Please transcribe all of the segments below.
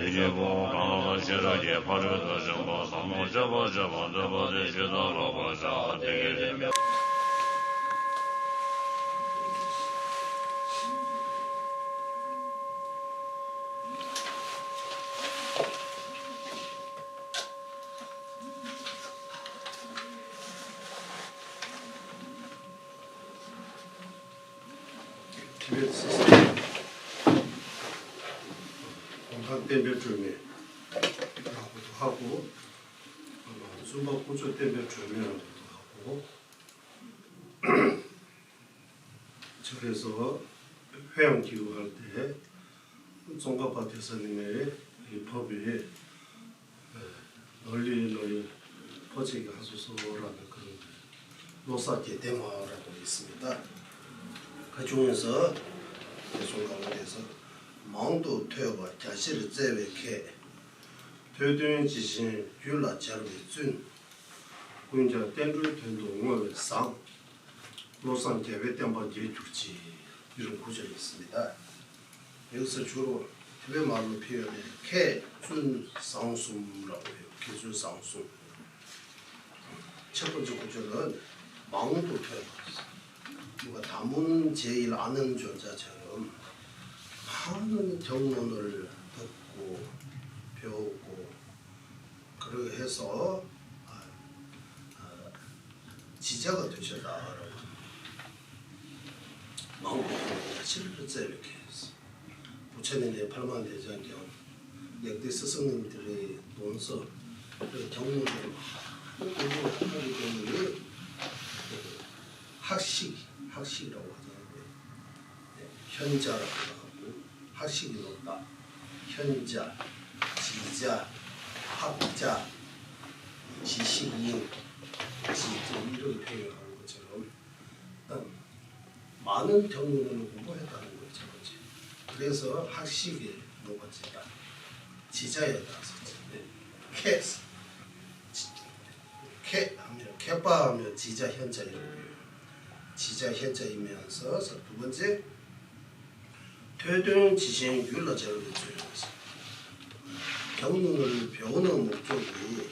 이제고 강화가 싫어지 바르도 정보 사모 접어 대시도 로보자 되게 되면 공산대 몇 조면 라고도 하고 수박고조 때 몇 조면도 하고 그래서 회원 기록할 때 송가파 대사님의 이 법이 널리 퍼지게 하소서라는 그런 노사계 대마라고 있습니다. 그 중에서 송가파에서 망도 퇴어가 자신을 제외해 퇴된 지신 율라 자르준 군자 땡글 된동을 상 노상 계획 때만 제주지 이런 구절이 있습니다. 여기서 주로 티베 말로 표현해 개준 상숨이라고 해요. 개준 상숨. 첫 번째 구절은 망도 퇴어가 누가 다문 제일 아는 존재처럼 많은 경론을 듣고 배우고 그렇게 해서 지자가 되셔라라고 마음고생을 실을째 이렇게 했어. 부처님의 8만 대장경 역대 스승님들의 논서 경론을 많이 하기 때문에 학식이라고 하잖아요. 현자라고 하고 학식이 높다. 현자, 지자, 학자, 지식인, 지점 이렇게 표현하는 것처럼 많은 경륜을 공부했다는 거죠. 그래서 학식이 높아진다. 지자에 따라서 캐파 하면 지자 현자 이렇게 지자 현자이면서 두 번째 퇴등 지신 율라자를 주요해서 경륜을 배우는 목적이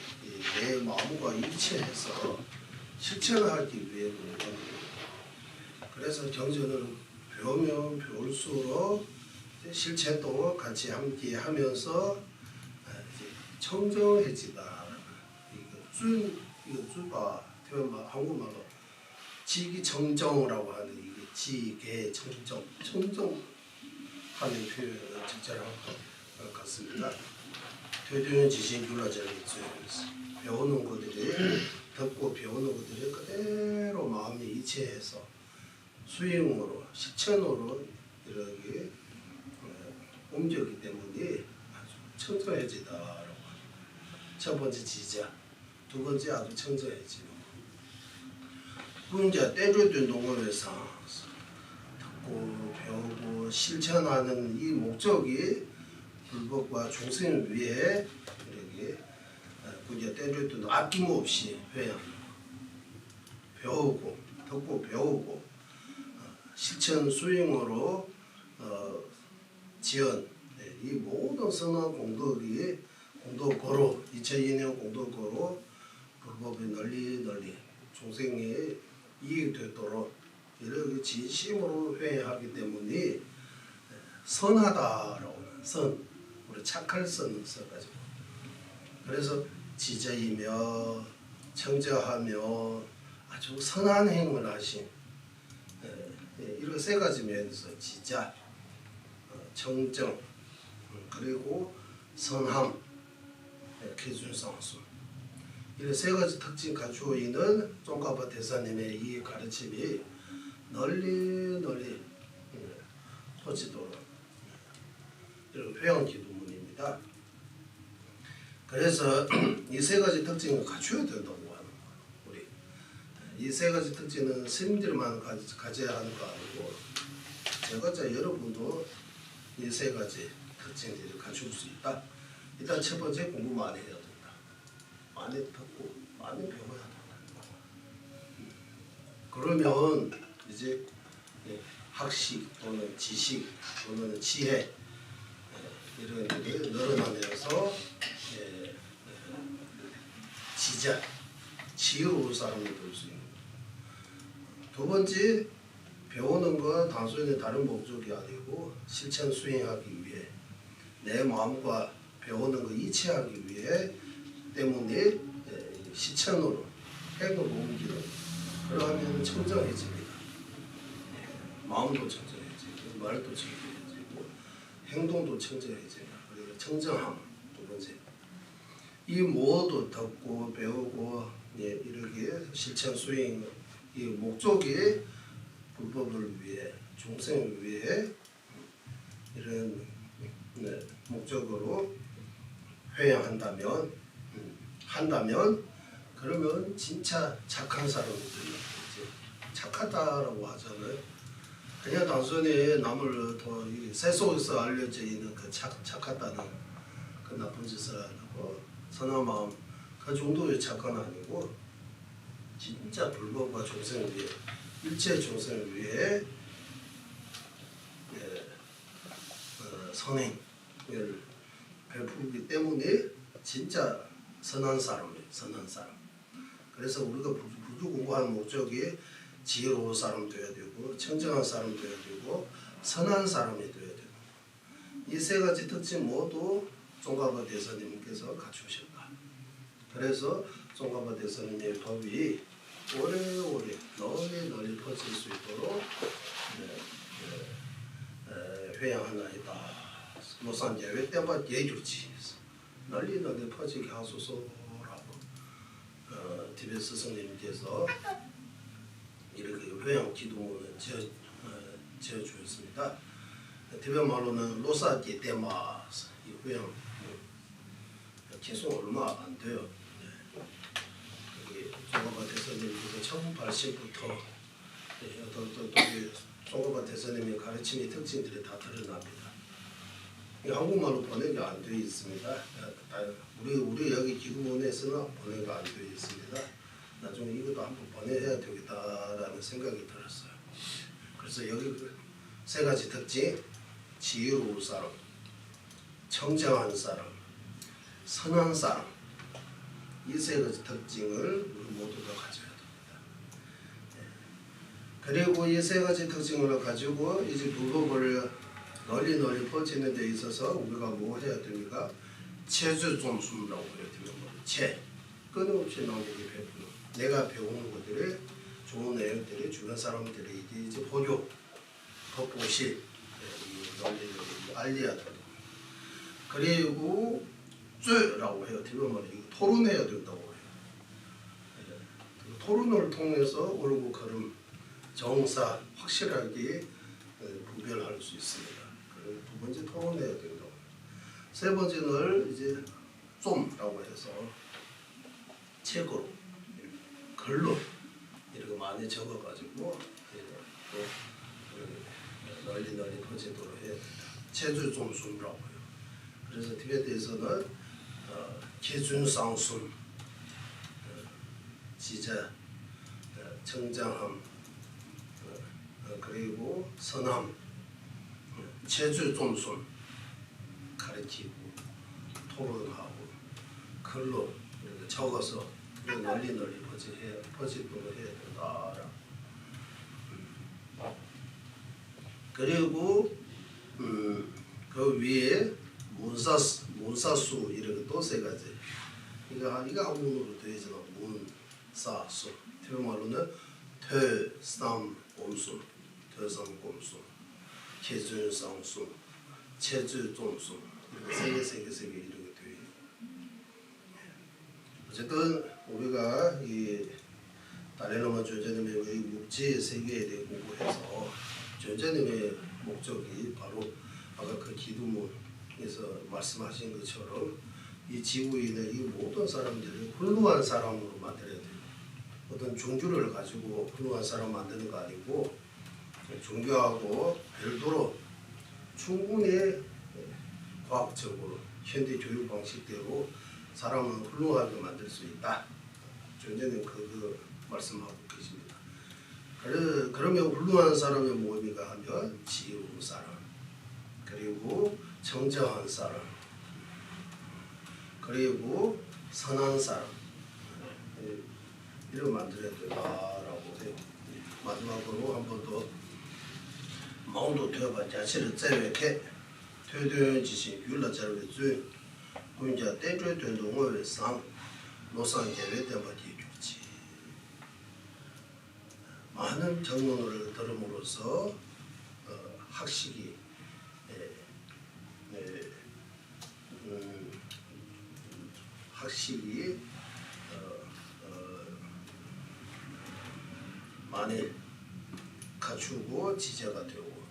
내 마음과 일치해서 실천하기 위해 그런 거예요. 그래서 경전을 배우면 배울수록 실천도 같이 함께 하면서 청정해지다. 이거 쭈바 한국말로 지기청정이라고 하는 이게 지계청정 청정하는 표현을 적절한 것 같습니다. 퇴도현 지신 율라자를 배우는 것들이 듣고 배우는 것들이 그대로 마음이 이체해서 수행으로 실천으로 이렇게 옮겼기 때문에 아주 청정해지다라고 합니다. 첫 번째 지자, 두 번째 아주 청정해지는 군자 때려둔 동호회상 듣고 배우고 실천하는 이 목적이 불법과 중생을 위해 이렇게 군자 때려둔 아낌없이 회양 배우고 듣고 배우고 실천 수행으로 지은 이 모든 선한 공덕이 공덕고로 2002년 공덕고로 불법이 널리 중생에 이익되도록 이렇게 진심으로 회의하기 때문에 선하다라고 하는 선, 우리 착할 선을 써가지고 그래서 지자이며 청정하며 아주 선한 행을 하신 이런 세 가지 면에서 지자, 청정, 그리고 선함, 기준상수 이런 세 가지 특징 갖추어 있는 송가파 대사님의 이 가르침이 널리 퍼지도록 이런 회원 기도문입니다. 그래서 이 세 가지 특징을 갖춰야 된다고 하는 거예요. 우리 이 세 가지 특징은 스님들만 가져야 하는 거 아니고 제가 여러분도 이 세 가지 특징들을 갖출 수 있다. 일단 첫 번째 공부 많이 해야 된다. 많이 듣고 많이 배워야 된다. 그러면 이제 학식 또는 지식 또는 지혜 이런 게 늘어나면서 지자, 지혜로운 사람이 될 수 있는 거예요. 두 번째, 배우는 건 단순히 다른 목적이 아니고 실천 수행하기 위해 내 마음과 배우는 거 이치하기 위해 때문에 실천으로 행동을 옮기는 그러하면 청정해집니다. 마음도 청정해지고 말도 청정해지고 행동도 청정해집니다. 그리고 청정함 두 번째. 이 모두 듣고 배우고 이렇게 실천 수행 이 목적이 불법을 위해 중생을 위해 이런 목적으로 회양한다면 그러면 진짜 착한 사람이 되는 거지. 착하다라고 하잖아요. 그냥 단순히 남을 더 세속에서 알려져 있는 그 착하다는 그 나쁜 짓을 하고 선한 마음 그 정도의 착한 아니고 진짜 불법과 중생을 위해 일체 중생을 위해 선행을 베푸기 때문에 진짜 선한 사람이에요. 선한 사람. 그래서 우리가 불교 공부하는 목적이 지혜로운 사람 되어야 되고 청정한 사람 되어야 되고 선한 사람이 되어야 되고 이 세 가지 특징 모두 종가바 대사님께서 갖추셨다. 그래서 종가바 대사님의 법이 오래오래 널리 퍼질 수 있도록 회양하나이다. 노산 예외 때마다 예줄지 널리 퍼지게 하소서라고 티베트 스승님께서 이렇게 회양 기도문을 지어주었습니다. 티베트 말로는 로사지 데마스 이 회양 계속 얼마 안 돼요. 종가바 대사님께서 1080부터 종가바 대사님의 가르침의 특징들이 다 드러납니다. 한국말로 번역이 안 되어 있습니다. 우리 여기 기도문에서는 번역이 안 되어 있습니다. 나중에 이것도 한번 번역해야 되겠다라는 생각이 들었어요. 그래서 여기 세 가지 특징, 지혜로운 사람, 청정한 사람, 선한 사람 이 세 가지 특징을 우리 모두가 가져야 됩니다. 그리고 이 세 가지 특징을 가지고 이제 불법을 널리 퍼지는 데 있어서 우리가 뭐 해야 됩니까? 체주존순이라고 해야 됩니다. 체, 끊임없이 남에게 베푸는 내가 배우는 것들을 좋은 내용들이 주변 사람들이 이제 보교, 법보실 널리 알려야 된다. 그리고 쯔라고 해요. 되면 토론해야 된다고 해요. 토론을 통해서 옳고 그름, 정사 확실하게 구별할 수 있습니다. 두 번째 토론해야 된다고. 세 번째는 이제 좀라고 해서 책으로, 글로 이렇게 많이 적어가지고 또 널리 퍼지도록 해야 된다. 체주 좀순이라고 해요. 그래서 티베트에서는 기준상순, 지자, 청정함, 그리고 선함, 체주 좀순 가르치고 토론하고 글로 적어서 널리 퍼지도록 해야 된다. 그리고 그 위에 문사수 이런 또 세 가지. 이거 한문으로 되어있잖아. 문사수. 태국 말로는 퇴삼곰순, 퇴삼곰순, 계준상순, 체주종순 이렇게 세 개 이렇게 되어 있는. 어쨌든 우리가 이 달래노마 존재님의 육지 세계에 대해 공부해서 존재님의 목적이 바로 아까 그 기도문에서 말씀하신 것처럼 이 지구에 있는 이 모든 사람들을 훌륭한 사람으로 만들어야 돼요. 어떤 종교를 가지고 훌륭한 사람 만드는 거 아니고 종교하고 별도로 충분히 과학적으로 현대 교육 방식대로 사람을 훌륭하게 만들 수 있다. 존재는 그 말씀하고 계십니다. 그러면 훌륭한 사람의 뭐입니까 하면 지혜로운 사람, 그리고 청정한 사람, 그리고 선한 사람, 이런 만들어야 된다라고 해요. 마지막으로 한 번 더 마음도 되어봐 자체를 자유롭게推动进行娱乐教育最国家对这对动物为上노상계획 대바디 좋지. 많은 정론을 들음으로써 학식이 학식이 많이 갖추고 지혜가 되고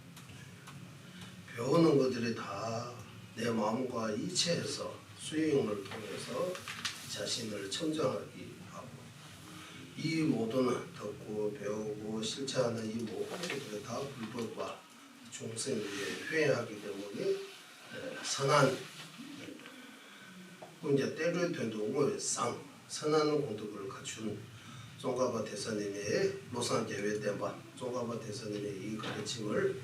배우는 것들이 다 내 마음과 이체해서 수행을 통해서 자신을 청정하기 하고 이 모든 듣고 배우고 실천하는 이 모든 것들이 다 불법과 중생 위에 회하기 때문에 선한 이제 때를 된동을 상 선한 공덕을 갖춘 종가바 대선님의 노상 계획 대바 종가바 대선님의 이 가르침을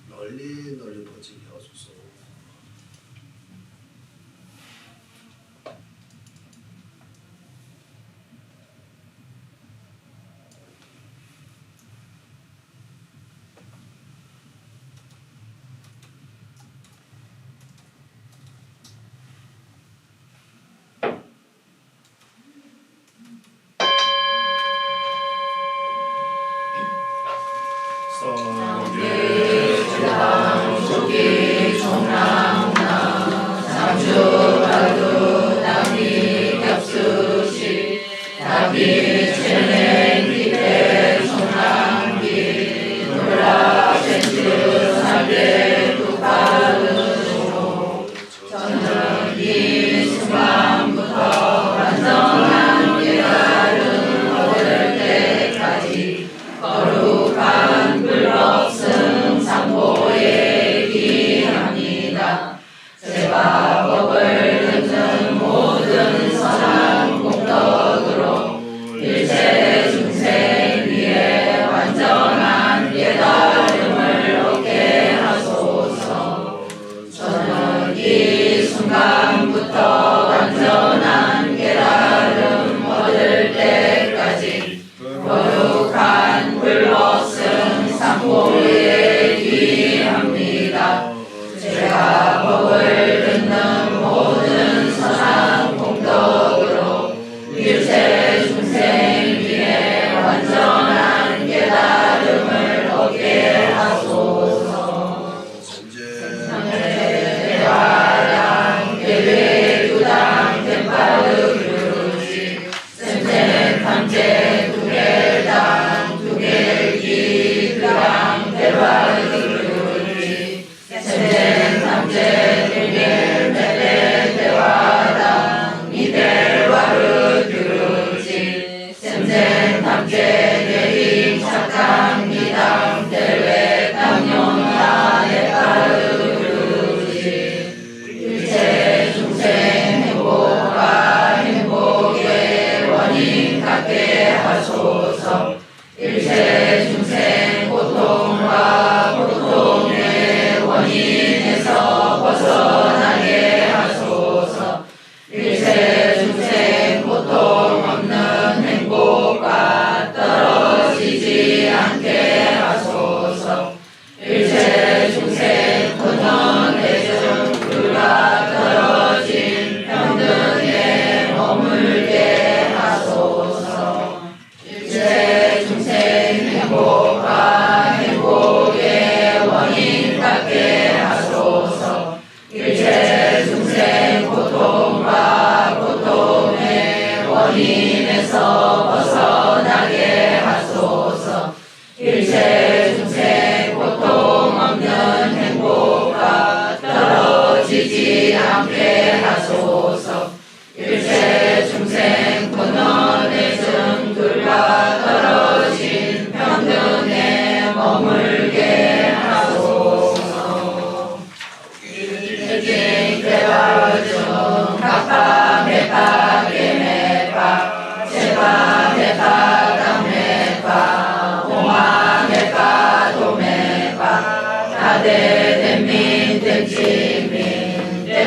널리 퍼지게 하소서.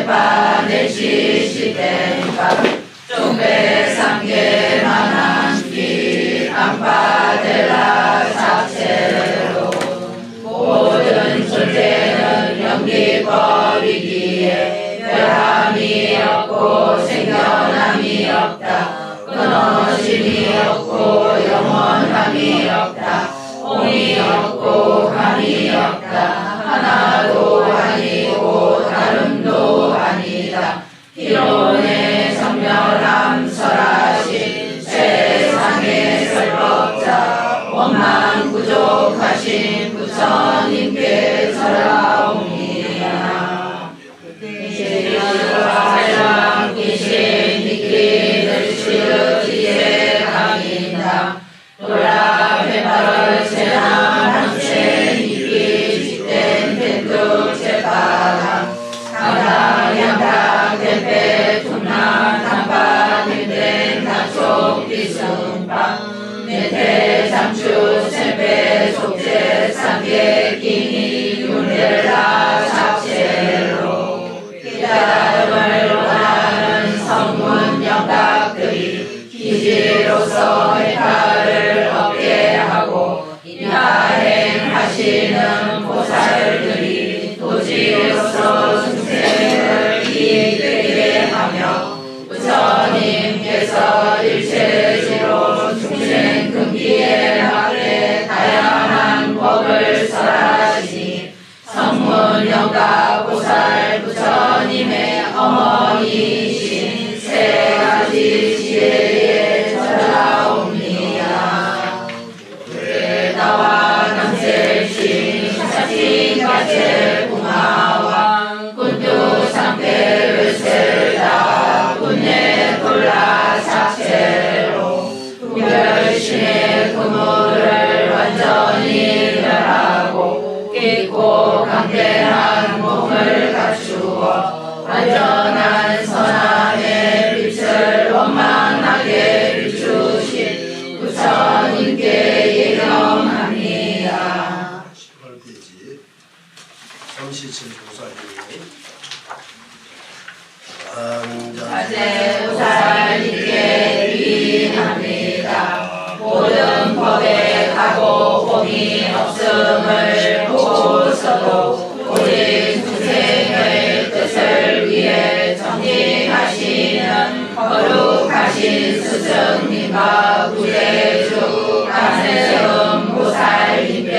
대파 내시시 대파 좀배 상계만한 길 깜파델라 삭세로 모든 존재는 연기법이기에 멸함이 없고 생겨남이 없다. 끊어짐이 없고 영원함이 없다. 옴이 없고 감이 없다. 하나도 아니고 다름도 아니다. 기론의 선멸함 설하신 세상의 설법자 원망 부족하신 부처님께 절하옵니다. 사랑 귀신 미끼를 치르기에 강인다. 돌아 배발을 세남 한세 미끼 직된 밴드 제바람 강당 양당 대패 tum남 단파 댐댐 단속 비승방 내태 장추 세배 속재 삼계 기니 윤델라 삭세로 깨달음을 원하는 성문 영각들이 기지로서 해탈을 얻게 하고 이타행하시는 보살들이 도지로서 중생을 이익되게 하며 부처님께서 일체지로 중생 금기에 맞게 다양한 법을 설하시니 성문 영가 보살 부처님의 어머니이신 세 가지 지혜에 절하옵니다. 나와 남셀신 사진가체 구마왕 군두 상패를 셀다 군내 돌라 삭세로 구별신의 그물을 완전히 멸하고 깊고 강대한 몸을 갖추어 완전한 선함의 빛을 원만하게 비추신 부처님께 예명합니다. 18페이지 37 보살님 자제 보살님께 위임합니다. 모든 법에 가고 봄이 없음을 보고서도 우리 중생의 뜻을 위해 정진하시는 거룩하신 스승님과 구대주 간세음 보살님께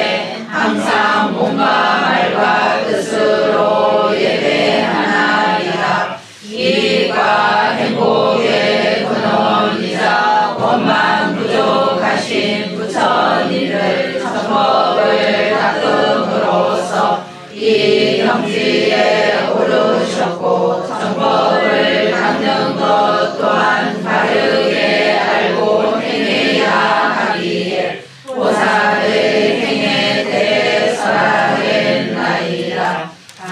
항상 몸과 말과 뜻으로 예배하나이다. 이익과 행복의 근원이자 원만 부족하신 부처님을 정법을 닦음으로써 이 경지에 오르셨고 정법을 닦는 것 또한 바르게 알고 행해야 하기에 보살의 행에 대해 설하겠나이다.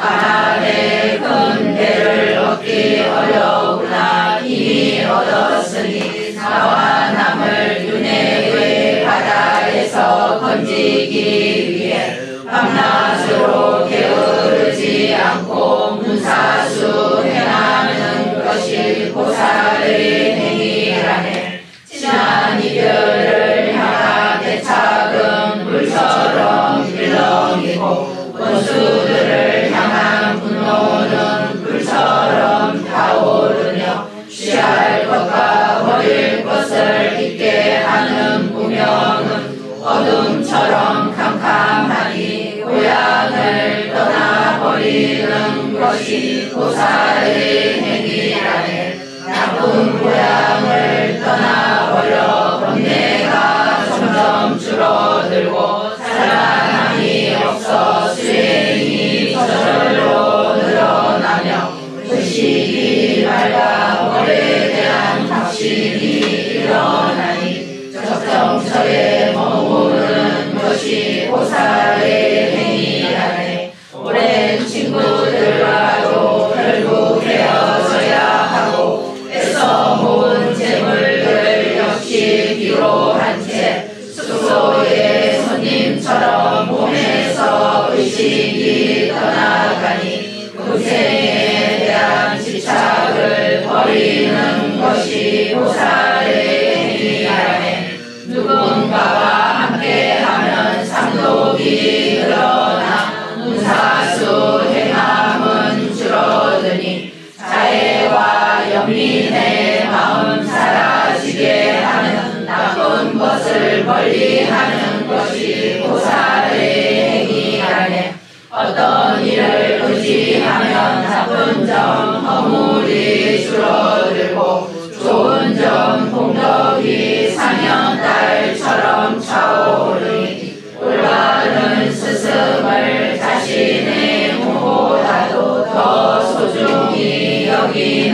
바람의 근대를 얻기 어려우나 이미 얻었으니 나와 남을 윤회의 바다에서 건지기 위해 밤낮으로 게으르지 않고 문사수 행하는 것이 보살의 행위라네. 지난 이별을 향한 대착은 물처럼 일렁이고 원수들을 향한 분노는 불처럼 타오르며 취할 것과 버릴 것을 잊게 하는 무명은 어둠처럼 캄캄하니 고향을 떠나버리는 것이 보살의 행위라네. 나쁜 고향을 떠나버려 번뇌가 점점 줄어들고 살아남이 없어 수행이 저절로 늘어나며 의식이 맑아 법에 대한 확신이 일어나니 적정처에 머무르는 것이 보살의 행위라네. 오랜 친구들과도 결국 헤어져야 하고 애써 모은 재물들을 역시 비로한 채 숙소의 손님처럼 몸에서 의식이 떠나가니 금생에 대한 집착을 버리는 것이 보살의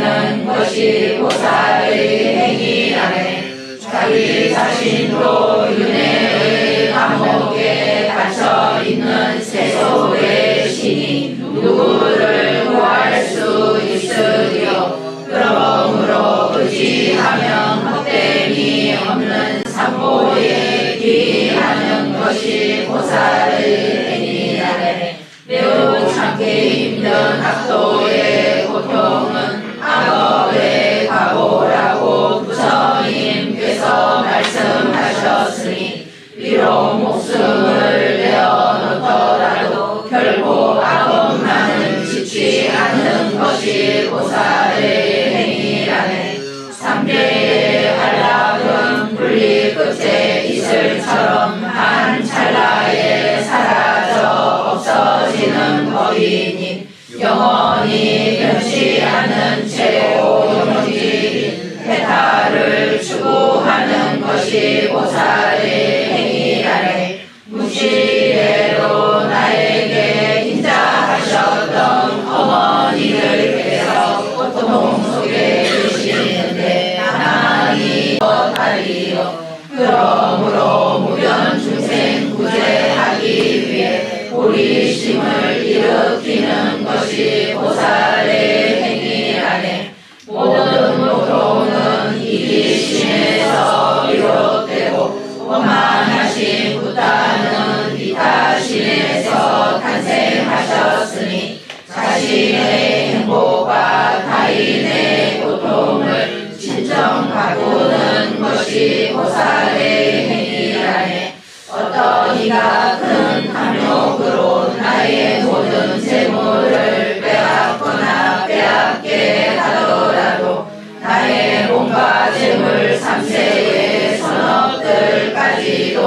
지키는 것이 보살의 행위라네. 자기 자신도 윤회의 감옥에 갇혀 있는 세속의 신이 누구를 구할 수 있으리요. 그러므로 의지하면 헛됨이 없는 삼보에 기하는 것이 보살의 행위라네. 매우 참기 힘든 학도의 고통은 악업에 가보라고 부처님께서 말씀하셨으니 비록 목숨을 내어놓더라도 결국 악업만은 짓지 않는 것이 보살의 행위라네. 삼계의 안락은 분리 끝에 이슬처럼 한 찰나에 사라져 없어지는 법이니 영원히 변치 않는 최고영지인 해탈을 추구하는 것이 보살의 행위라네. 무시대로 나에게 인자하셨던 어머니들께서 고통 속에 계시는데 나만이 어떠하리요. 그러므로 무변 중생 구제하기 위해 보리심을 일으키는 것이 보살의 행위라네. 모든 고통은 이기심에서 비롯되고 원만하신 부다는 이타심에서 탄생하셨으니 자신의 행복과 타인의 고통을 진정 바꾸는 것이 보살의 행위라네. 어떤 이가 큰 탐욕으로 나의 모든 재물을 빼앗거나 빼앗게 하더라도 나의 몸과 재물 3세의 선업들까지도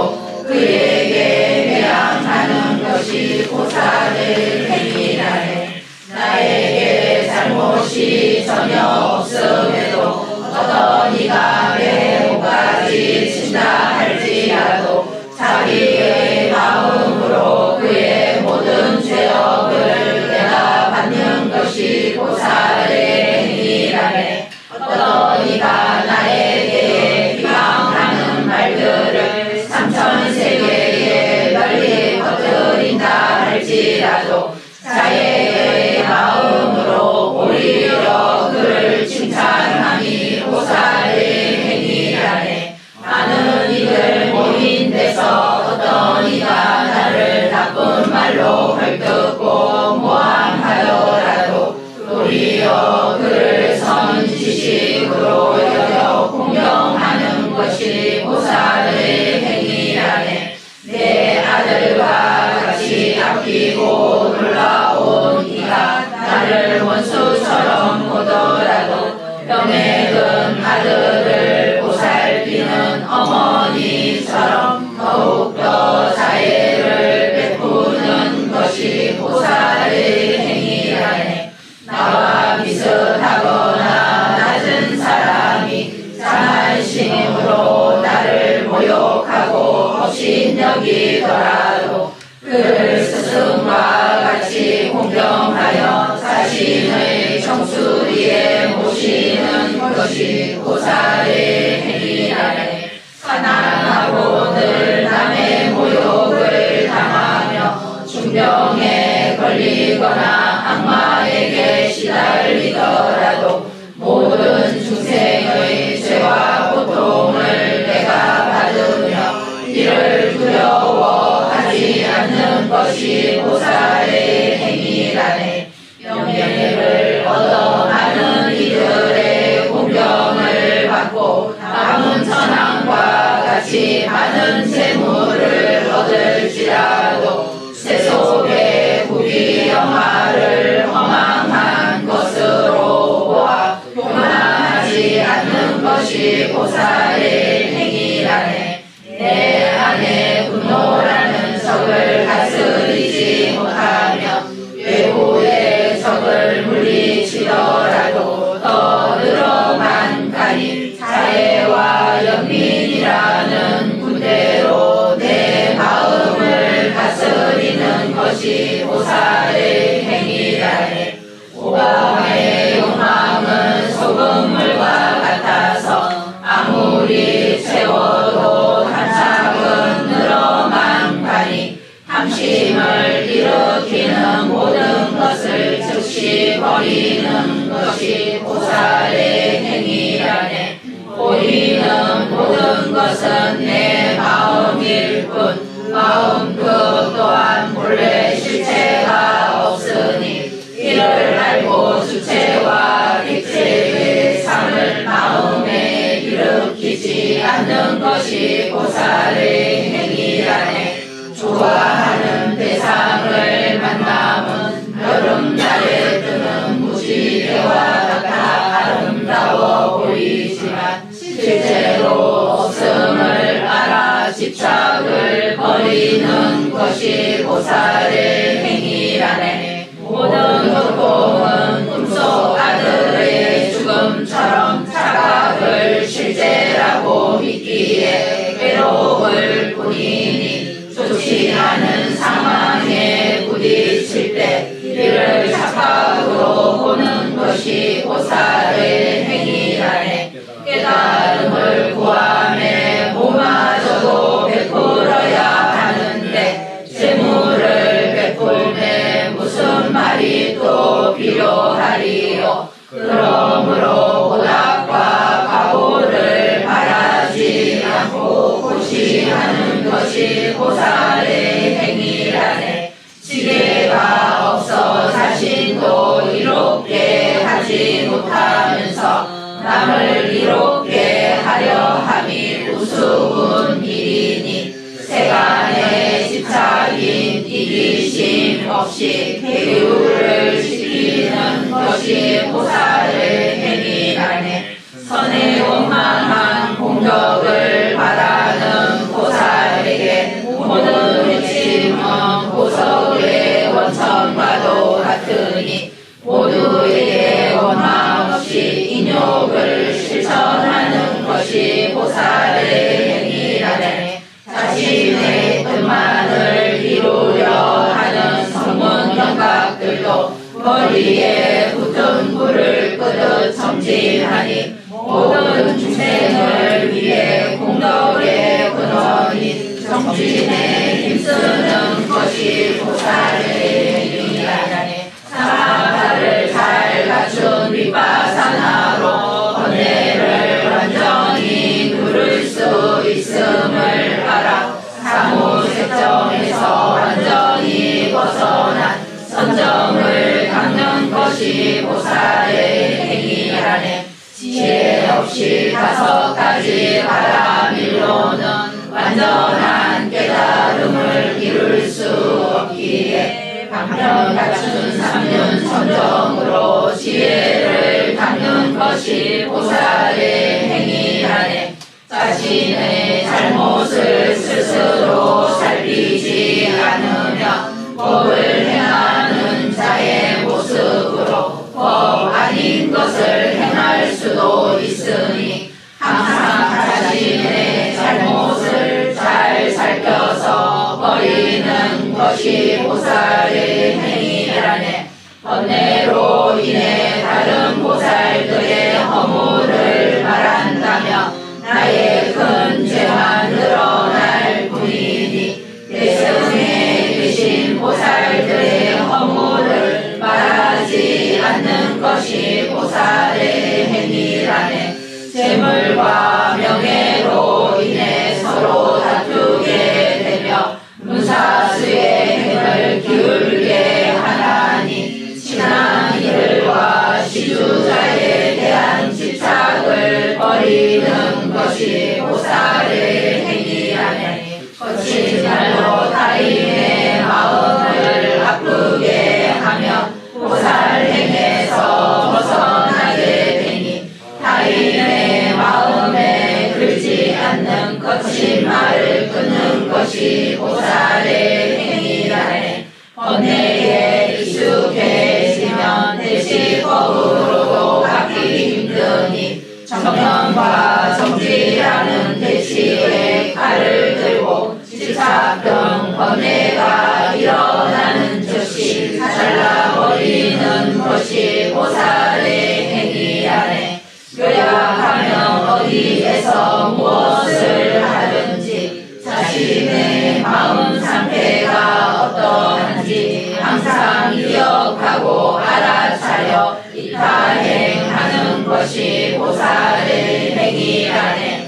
그에게 회양하는 것이 보살의 행위라네. 나에게 잘못이 전혀 없음에도 어떤 이가 내 목까지 친다 할지라도 자기의 마음으로 그의 모든 죄업을 내가 받는 것이 보살의 행위라네. 어떤 이가 나에 대해 비방하는 말들을 삼천세계에 널리 퍼뜨린다 할지라도 자기의 마음으로 오히려 그를 칭찬함이 보살의 행위라네. 많은 이들 모인 데서 어떤 이가 나를 나쁜 말로 헐뜯고 모함하더라도 도리어 그를 선지식으로 여겨 공경하는 것이 보살의 행위라네. 내 아들과 같이 아끼고 놀라온 이가 나를 원수처럼 보더라도 병에 든 아들을 보살피는 어머니처럼 더욱더 자애를 베푸는 것이 보살의 행위라네. 나와 비슷하거나 낮은 사람이 자만심으로 나를 모욕하고 업신여기더라도 그를 스승과 같이 공경하여 자신의 정수리에 모시는 것이 보살의 행위라네. 가난하고 늘 남의 모욕을 당하며 중병에 걸리거나 악마에게 시달리더라도 모든 중생의 죄와 고통을 내가 받으며 이를 두려워하지 않는 것이 보살의 행위라네. 명예를 얻어 많은 이들의 공경을 받고 남은 천황과 같이 많은 재물을 얻을지라도 세속의 부귀영화를 허망한 것으로 보아 교만하지 않는 것이 보살의 행위라네. 내 안에 분노라는 적을 다스리지 못하며 외부의 적을 물리치더라도 더 늘어만 가니 자애와 연민이라는 군대로 내 마음을 다스리는 것이 보살의 행위라네. 오감의 욕망은 보이는 모든 것은 내 마음일 뿐 마음 그 또한 본래 실체가 없으니 이를 알고 주체와 객체의 삶을 마음에 일으키지 않는 것이 보살의 행위라네. 좋아하는 대상을 만남은 여름날에 뜨는 무지개와 같아 아름다워 보이지만 실제로 없음을 알아 집착을 버리는 것이 보살의 행위라네. 모든 고통은 꿈속 아들의 죽음처럼 착각을 실제라고 믿기에 외로울 뿐이니 좋지 않은 상황에 부딪힐 때 이를 착각으로 보는 것이 보살의 행위라네. 깨달음을 구함에 몸마저도 베풀어야 하는데 재물을 베풀매 무슨 말이 또 필요하리요. 그러므로 보답과 각오를 바라지 않고 고시하는 것이 보살의 행위라네. 지혜가 없어 자신도 이롭게 하지 못하면서 남을 이롭게 하려 함이 우스운 일이니 세간의 집착인 이기심 없이 계율을 지키는 것이 보살의 행위라네. 선에 원망한 공덕을 바라는 보살에게 모든 핵심은 보석의 원천과도 같으니 모두에게 원망 없이 인욕을 실천하는 것이 보살의 행위라네. 자신의 뜻만을 이루려 하는 성문 경각들도 머리에 붙은 불을 끄듯 정진하니 모든 중생을 위해 공덕의 근원인 정진에 힘쓰는 것이 보살의 행위라네. 사마가를 잘 갖춘 윗바사나로 번뇌를 완전히 누를 수 있음을 알아 사무색정에서 완전히 벗어난 선정을 닦는 것이 보살의 행위라네. 지혜 없이 5가지 바람일로는 완전한 깨달음을 이룰 수 없기에 방편 갖춘 3륜 선정으로 지혜를 닦는 것이 보살의 행위라네. 자신의 잘못을 스스로 살피지 않으면 법을 행하는 자의 모습으로 법 아닌 것을 행할 수도 있으니 항상 자신의 잘못을 잘 살펴서 버리는 것이 보살의 행위라네. 번뇌로 인해 다른 보살들의 허물을 말한다면 나의 큰 죄만 늘어날 뿐이니 내성에 계신 보살들의 허물을 말하지 않는 것이 보살의 행위라네. 재물과 명예로 인해 서로 다투게 되며 문사수의 행을 기울게 하나니 친한 이들과 시주자에 대한 집착을 버리는 것이 보살의 행위라네. 거친 말로 타인의 마음을 아프게 하며 보살 행에서 벗어나게 되니 타인의 마음에 들지 않는 거친 말을 끊는 것이 보살의 행위라네. 번뇌에 익숙해지면 대치법으로도 받기 힘드니 정념과 정지라는 대치에 칼을 들고 집착 등 번뇌가 일어나는 즉시 잘라버리는 것이 보살의 행위라네. 요약하면 어디에서 무엇을 하든지 자신의 마음 상태가 어떠한지 항상 기억하고 알아차려 이타행하는 것이 보살의 행위라네.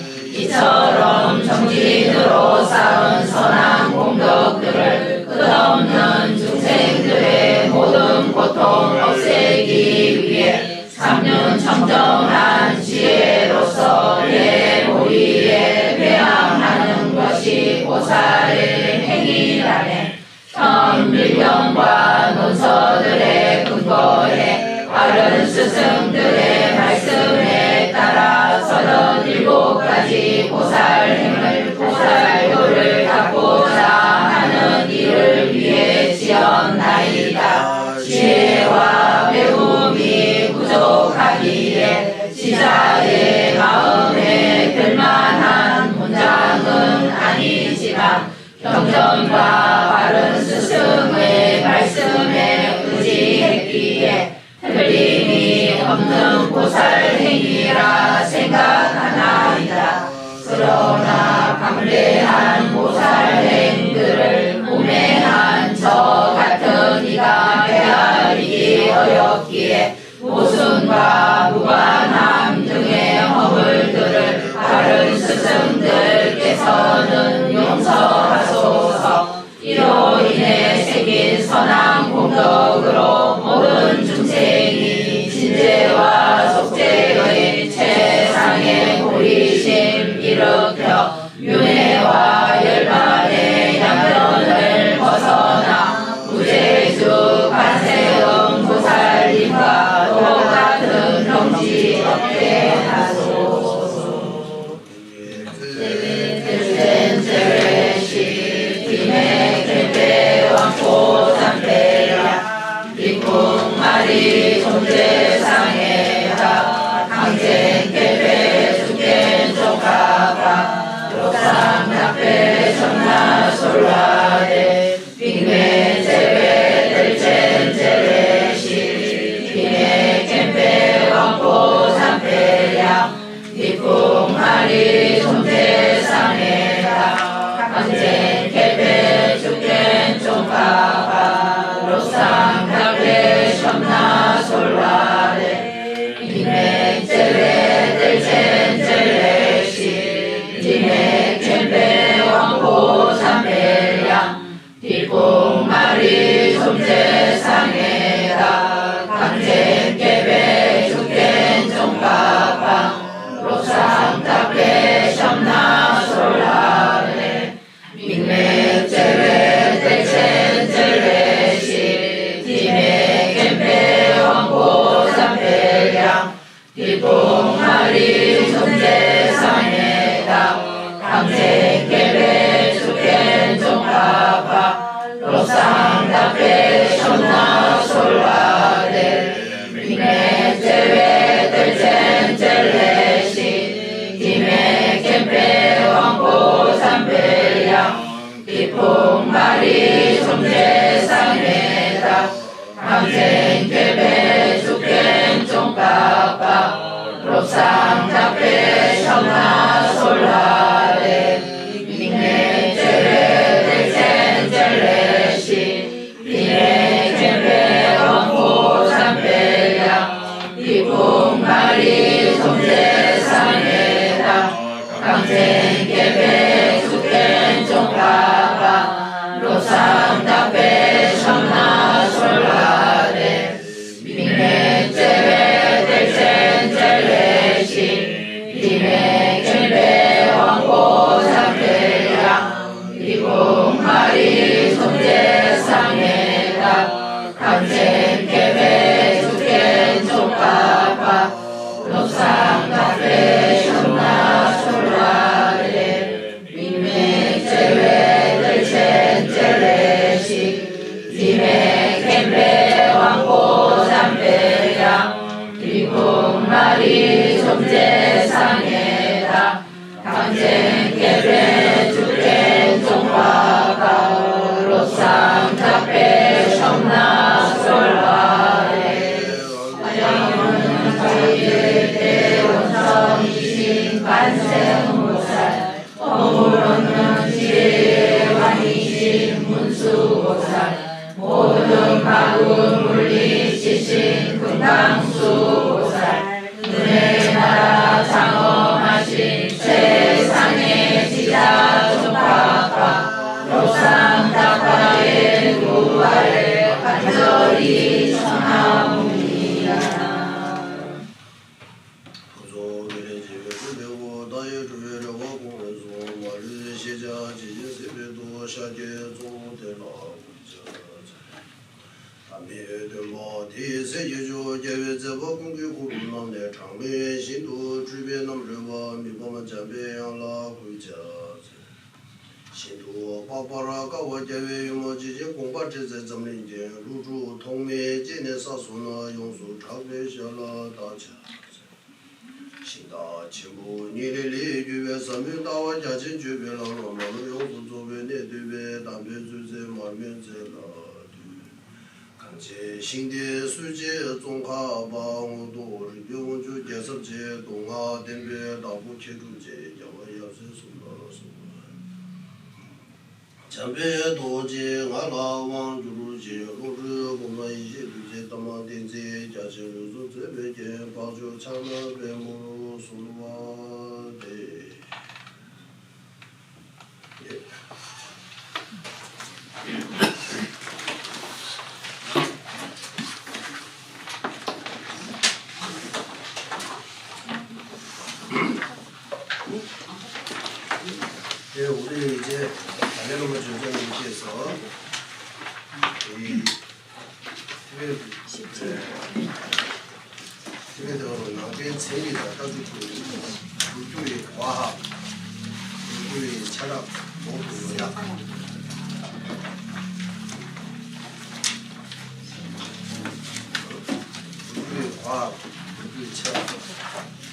이처럼 정진으로 쌓은 선한 공덕들을 끝없는 중생들의 모든 고통 없애기 위해 삼륜 청정한 지혜로서 내 모리에 회양하는 것이 보살의 행위라네. 천밀경과 논서들의 근거에 바른 스승들의 말씀에 따라 37가지 보살행을 보살도를 닦고자 하는 일을 위해 지었나이다. 지혜와 배움이 부족하기에 지자의 마음에 들만한 문장은 아니지만 경전과 바른 스승의 말씀에 의지했기에 틀림이 없는 보살행위라 생각하나이다. 그러나 방대한 보살행들을 우매한 저 같은 이가 헤아리기 어렵기에 모순과 무관함 등의 허물들을 바른 스승들께서는 용서하소서. 이로 인해 새긴 선한 공덕으로 모든 중생이 진재와 속죄의 최상의 고리심 일으켜 윤회와 열반의 양면을 벗어나 무제주 관세음 보살님과 똑같은 경지 얻게 하소서. 마리 존재상에다 강쟁 개배 죽겐 조카가 lok상 답배 전나 솔라데 빅매 제배 델첸 제레시 빅매 캠페 왕고 삼배량 빅풍마리 존재상에다 강쟁 개배 죽겐 조카가 lok상 답배 전나 솔라데 빅매 제배 델첸 제레시 빅매 캠페 왕고 삼배량 빅풍마리 존재상에다 강쟁 개배 죽겐 종가방 lok상 답배 전나 솔라데 빅매 제배 델첸 제레시 빅매 캠페 왕고 삼배량 빅풍마리 존재상에다 강쟁 개배 죽겐 종가방 lok상 답배 전나 솔라데 빅매 제배 델첸 제레시 빅매 캠페 왕고 삼배량 빅풍마리 존재상에다 강쟁 개배 죽겐 종가방 lok상 답배 전나 솔라데 빅매 제배 델첸 제레시 빅매 캠페 왕고 삼배량 빅풍마리 존재상에다 강쟁 개배 죽겐 종가방 lok상 답배 전나 솔라데 빅매 제배 델첸 제레시 빅매 캠페 왕고 삼배량 빅풍마리 존재상에다 강쟁 개배 죽겐 종가방 lok상 답배 전나 솔라데 빅매 제배 델첸 제레시 빅매 캠페 왕고 삼배량 빅풍마리 존재상에다 강쟁 개배 죽겐 종가방 lok상 답배 전나 솔라데 하영은 저희의 대원성이신 관세음보살 허물 없는 지혜의 왕이신 문수보살 모든 바군 물리시신 금강수보살 은혜의 나라 장엄하신 최상 第四节就节约这个工具库弄的长辈新都这边弄这个米包们这边养了回家。新都爸爸啦，搞我节约有么这些公办这在怎么人间入住同美今年少数呢用数长辈下了大家。新大进步，你的利就别上面大我家亲就别让我们用户作为你对别单别就在满面在了。感谢新的世界中华帮多日用就建设节东亚等别大部提供节叫我要是说了说。前边多节俺老王就是节录制工作一些对节他妈电子家庭入住这边节包就长了边目数啊的。예, 우리 이제 달래놓은 조정님께서 이 티베트 남편 세계가 가지고 불교의 과학, 불교의 철학, 모두 요약. 불교의 과학, 불교의 철학,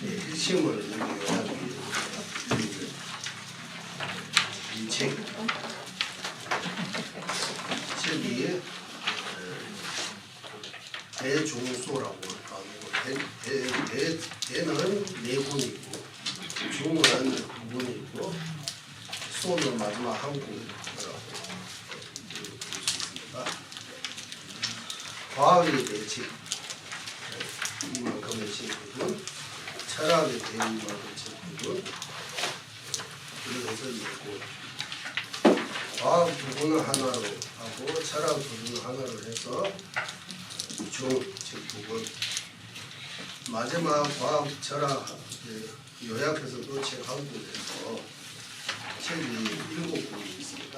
핵심을 여기 요약이 이 책이 대종소라고 하고 대는 네 권이고 종은 두 권이고 소는 마지막 한 권이라고 볼 수 있습니다. 과학의 대책 이만큼의 책이고 철학의 대이만큼의 책이고 그래서 있고 과학 부분을 하나로 하고 철학 부분을 하나로 해서 책 부분 마지막 과학 철학 요약해서도 책 한 권에서 책이 7권이 있습니다.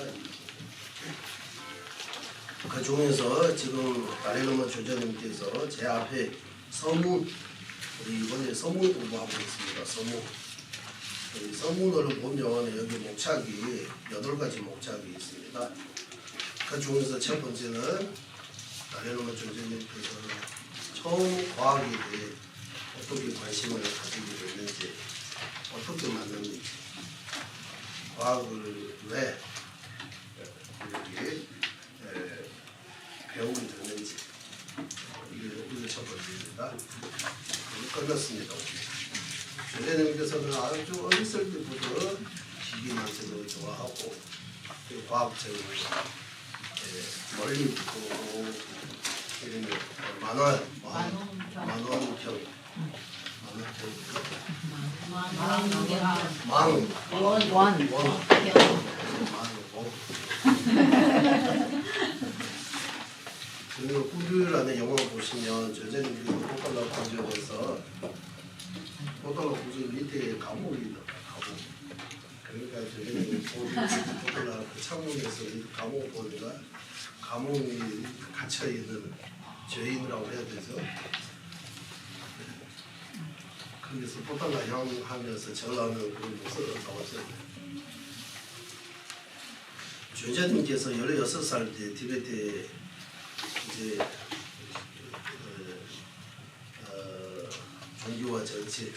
그 중에서 지금 다리노마 조정님께서 제 앞에 서문 우리 이번에 서문 공부하고 있습니다. 서문 이 서문을 보면 여기 목차기 8가지 목차기 있습니다. 그 중에서 첫 번째는 다리노마 조정님께서 처음 과학에 대해 어떻게 관심을 가지게 됐는지 어떻게 만났는지 과학을 왜 이렇게 배우게 됐는지 이게 첫 번째입니다. 끝났습니다. 조대님께서는 아주 어렸을 때부터 기기 만세를 좋아하고 과학적으로 멀리 보고 이런 그리고 꾸르라는 영화 보시면 조대님께서 포탈라 구조에서 포탈라 구조 밑에 감옥이 있다. 감옥. 그러니까 조대님이 포탈라 그 창문에서 감옥 보니까 감옥이 갇혀 있는 죄인이라고 해야 되죠. 거기서 포탈라 향하면서 절하는 그런 모습을 나왔어요. 조자님께서 16살 때 티베트에 이제 종교와 정치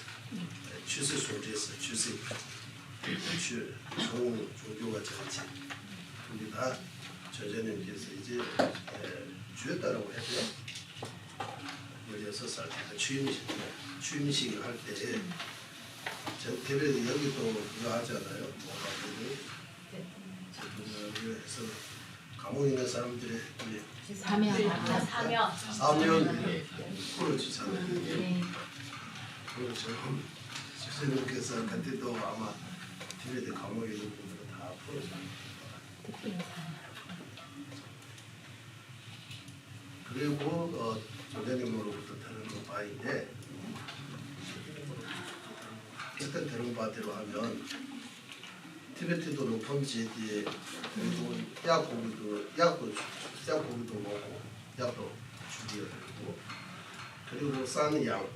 추세 속에서 종교와 정치 우리 다 조자님께서 이제 주였다라고 했고요. 16살 때 취임식을 할 때 티베트 여기도 그거 하잖아요. 해서 감옥에 있는 사람들의 사면 풀어주잖아요. 그렇죠. 주선님께서 그때도 아마 티베트 감옥에 있는 분들은 다 풀어줍니다. 그리고 조대님으로부터 들은 바인데 일단 들은 바대로 하면 티베트도 높은 지대에 그리고 약고기도 먹고 약도 준비가 되고 그리고 싼 양,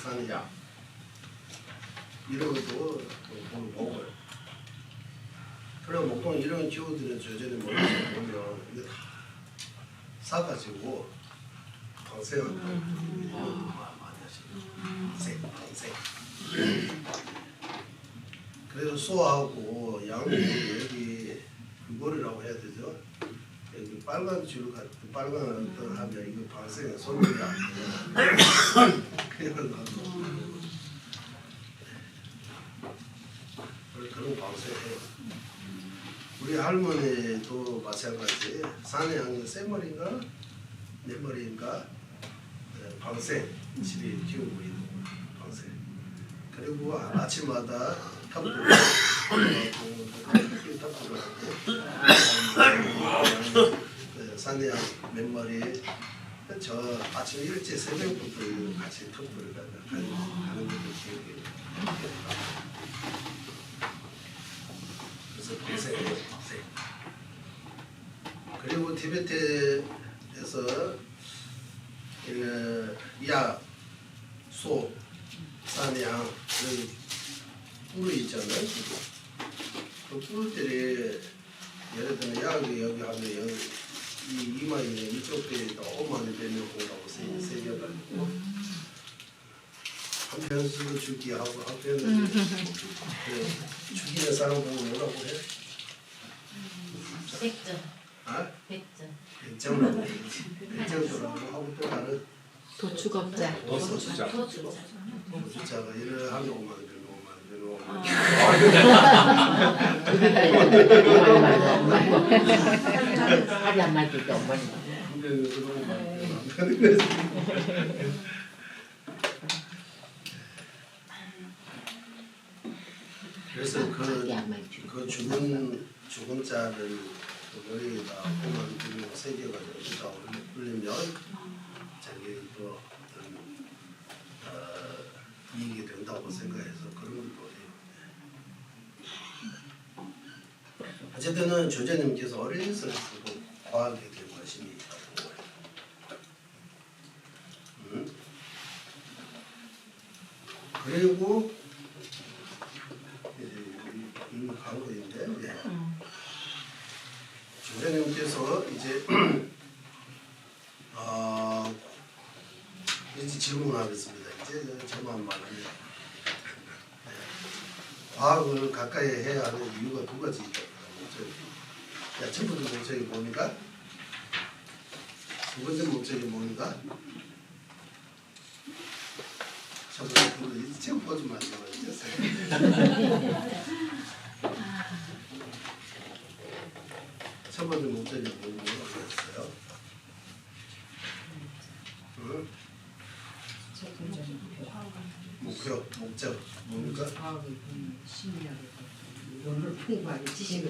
싼 양 이런 것도 먹어요. 그럼 보통 이런 기후들은 저전에 머릿속에 보면 이거 다 사가지고 방생을 많이 하시죠. 방생. 그래서 소하고 양이 여기 그거리라고 해야 되죠. 여기 빨간 줄 같은 빨간 어떤 하면 이거 방생에 손이 안 돼요. 그냥 놔둬. 그런 방생해요. 우리 할머니도 마찬가지. 산에 양이 세 머리인가 네 머리인가 방생 집에 키우고 있는 방생. 그리고 아침마다 탑불을 하고 산에 양 몇 마리 저 아침 일찍 새벽부터 같이 탑불을 가는 것도 기억이 납니다. 방생이에요, 방생. 그리고 티베트에서 야, 소, 산, 양 여기 뿔이 있잖아요. 그 뿔들이 예를 들면 약이 여기 하면 여기 이 이마에 이쪽 배에다 5만원 빼면 오라고 새겨가지고 한편으로 죽기 하고 한편으로 죽이는 사람 보고 뭐라고 해? 100점. 아? 100점. 100점이라고 100점이라고 하고 또 다른 도축업자. 도수자. 도주자가 이래 하면 5만원 되면 5만원 되면 5만원 합이 안 맞을 때 어머니. 근데 그거 5만원 안 되는 거지. 그래서 합이 안 맞죠. 그 죽은 자를 머리에다 5만원 들고 새겨가지고 여기다 올리면 자기 또 어떤 이익이 된다고 생각해서 그런 걸 해요. 어쨌든 조제님께서 어린이를 쓰고 과학에 대한 관심이 있다고 해요. 그리고 이미 간 거인데 조제님께서 이제 이제 질문하겠습니다. 이제 저만 말하면 과학을 가까이 해야 하는 이유가 두 가지 있다. 첫 번째 목적이 뭡니까? 두 번째 목적이 뭡니까? 첫 번째 그거 이제 책 보지 마시고 첫 번째 목적이 뭐라고 했어요? 응? 목적 뭡니까? 오늘 풍부하게 지식을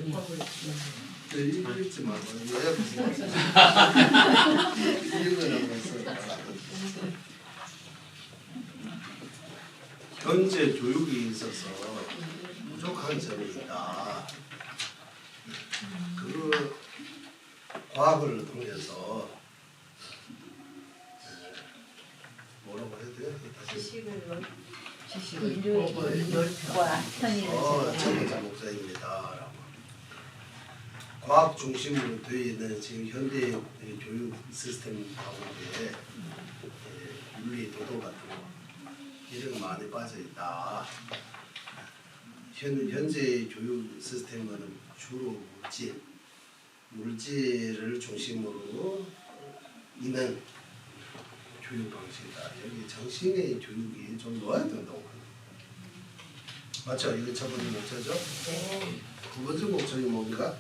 읽지 말고 요약해서 읽으라고 했어요. 현재 교육에 있어서 부족한 점이 있다. 그 과학을 통해서 뭐라고 해야 돼요? 다시 인류의 넓과 편의를 첫 번째 목적입니다. 과학 중심으로 되어 있는 지금 현대 교육 시스템 가운데 윤리 도덕 같은 거 이런 거 많이 빠져 있다. 현재 교육 시스템은 주로 물질을 중심으로 있는 교육 방식이다. 여기 정신의 교육이 좀 넣어야 된다고 합니다. 맞죠? 이게 첫 번째 목적이죠? 네. 두 번째 목적이 뭡니까?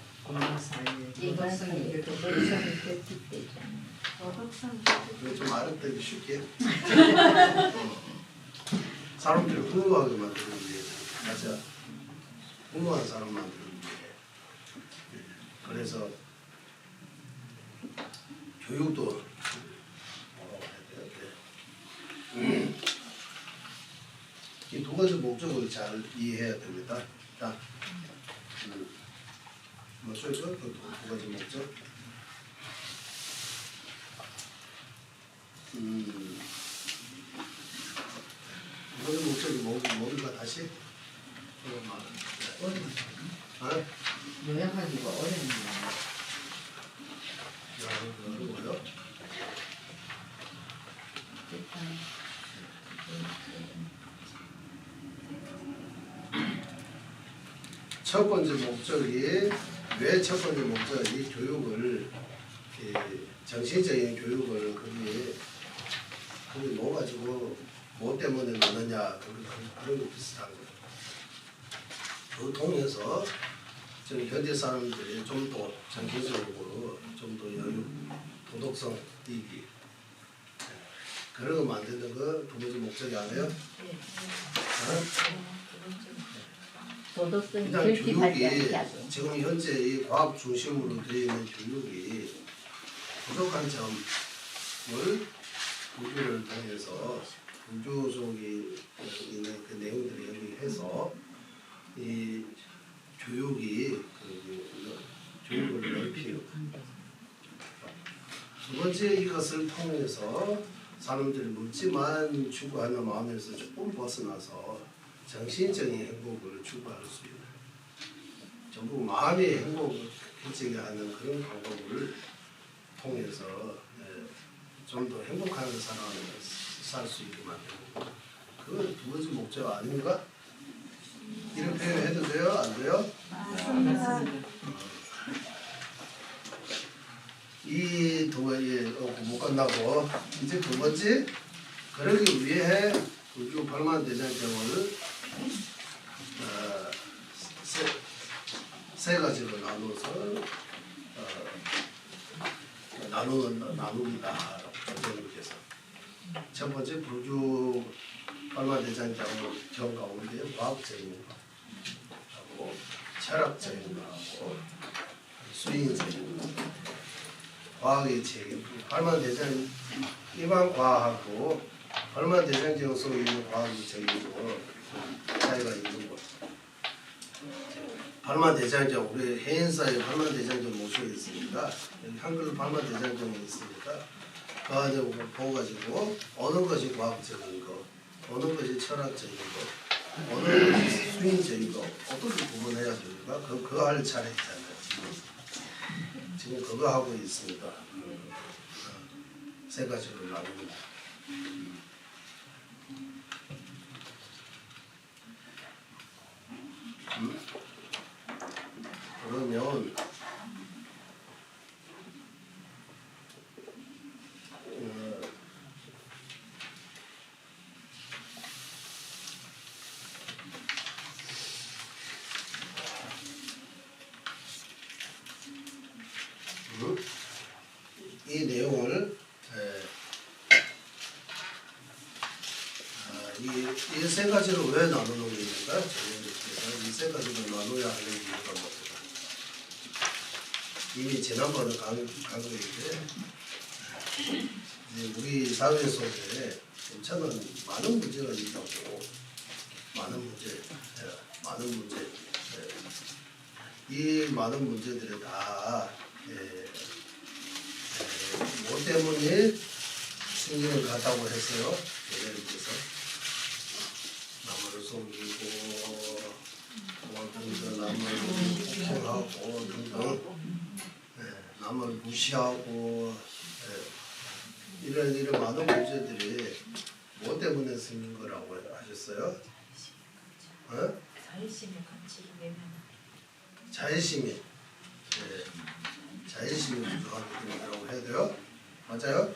이것은 이거 좀 알아듣기 쉽게 사람들을 흥분하게 만드는 게 맞아. 흥분한 사람 만드는 게 그래서 교육도 뭐라고 해야 돼요? 이 두 가지 목적을 잘 이해해야 됩니다. 자, 뭐죠? 그 두 가지 목적. 이거는 목적이 뭡니까 다시? 어? 요약하기가 어렵네요. 뭐요? 일단 첫 번째 목적이 왜 첫 번째 목적이 교육을 정신적인 교육을 그게 뭐 가지고 뭐 때문에 넣느냐 그런 거 비슷한 거예요. 그 통해서 지금 현대 사람들이 좀 더 정신적으로 좀 더 여유, 도덕성 있기 그런 거 만드는 거 두 번째 목적이 아니에요? 도덕성이 일단 결핍하지 않게 교육이 하고. 지금 현재 이 과학 중심으로 되어 있는 교육이 부족한 점을 구조를 통해서 구조 속에 있는 그 내용들을 연구해서 이 교육을 넓히고 두 번째 이것을 통해서 사람들이 묻지만 추구하는 마음에서 조금 벗어나서 정신적인 행복을 추구할 수 있는 전부 마음의 행복을 결정하게 하는 그런 방법을 통해서 좀 더 행복한 삶을 살 수 있게 만들고 그건 두 번째 목적 아닙니까? 이런 표현 해도 돼요? 안 돼요? 이 두 번째 못 끝나고 이제 두 번째 그러기 위해 우주 8만 대장경을 세 가지로 나눠서 나눕니다. 선생님께서 첫 번째 부주 8만 대장경 가운데 과학적인 거하고 철학적인 거하고 수인적인 거 과학의 책임 8만 대장 일반 과학하고 8만 대장경 속에 있는 과학의 책임으로 차이가 있는 거. 8만 대장경 우리 해인사에 8만 대장경 모셔 있으니까 여기 한글로 8만 대장경이 있으니까 그 안에 보고 가지고 어느 것이 과학적인 거, 어느 것이 철학적인 거, 어느 것이 수인적인 거 어떻게 구분해야 됩니까? 그거 할 차례 있잖아요. 지금 그거 하고 있습니다. 세 가지로 나눕니다. 그러면 이 내용을 이 세 가지로 왜 나누는 겁니까? 이 세 가지로 나눠야 하는 이유가 뭡니까? 이미 지난번에 강의했는데 우리 사회 속에 괜찮은 많은 문제가 있다고 많은 문제 이 많은 문제들이 다 뭐 때문에 생기는 것 같다고 했어요. 예를 들어서 남을 속이고 등등 남을 폭행하고 등등 남을 무시하고 이런 많은 문제들이 뭐 때문에 생긴 거라고 하셨어요? 자의심의 가치를 외면하는 자의심이 자의심이 부족하기 때문이라고 해야 돼요? 맞아요?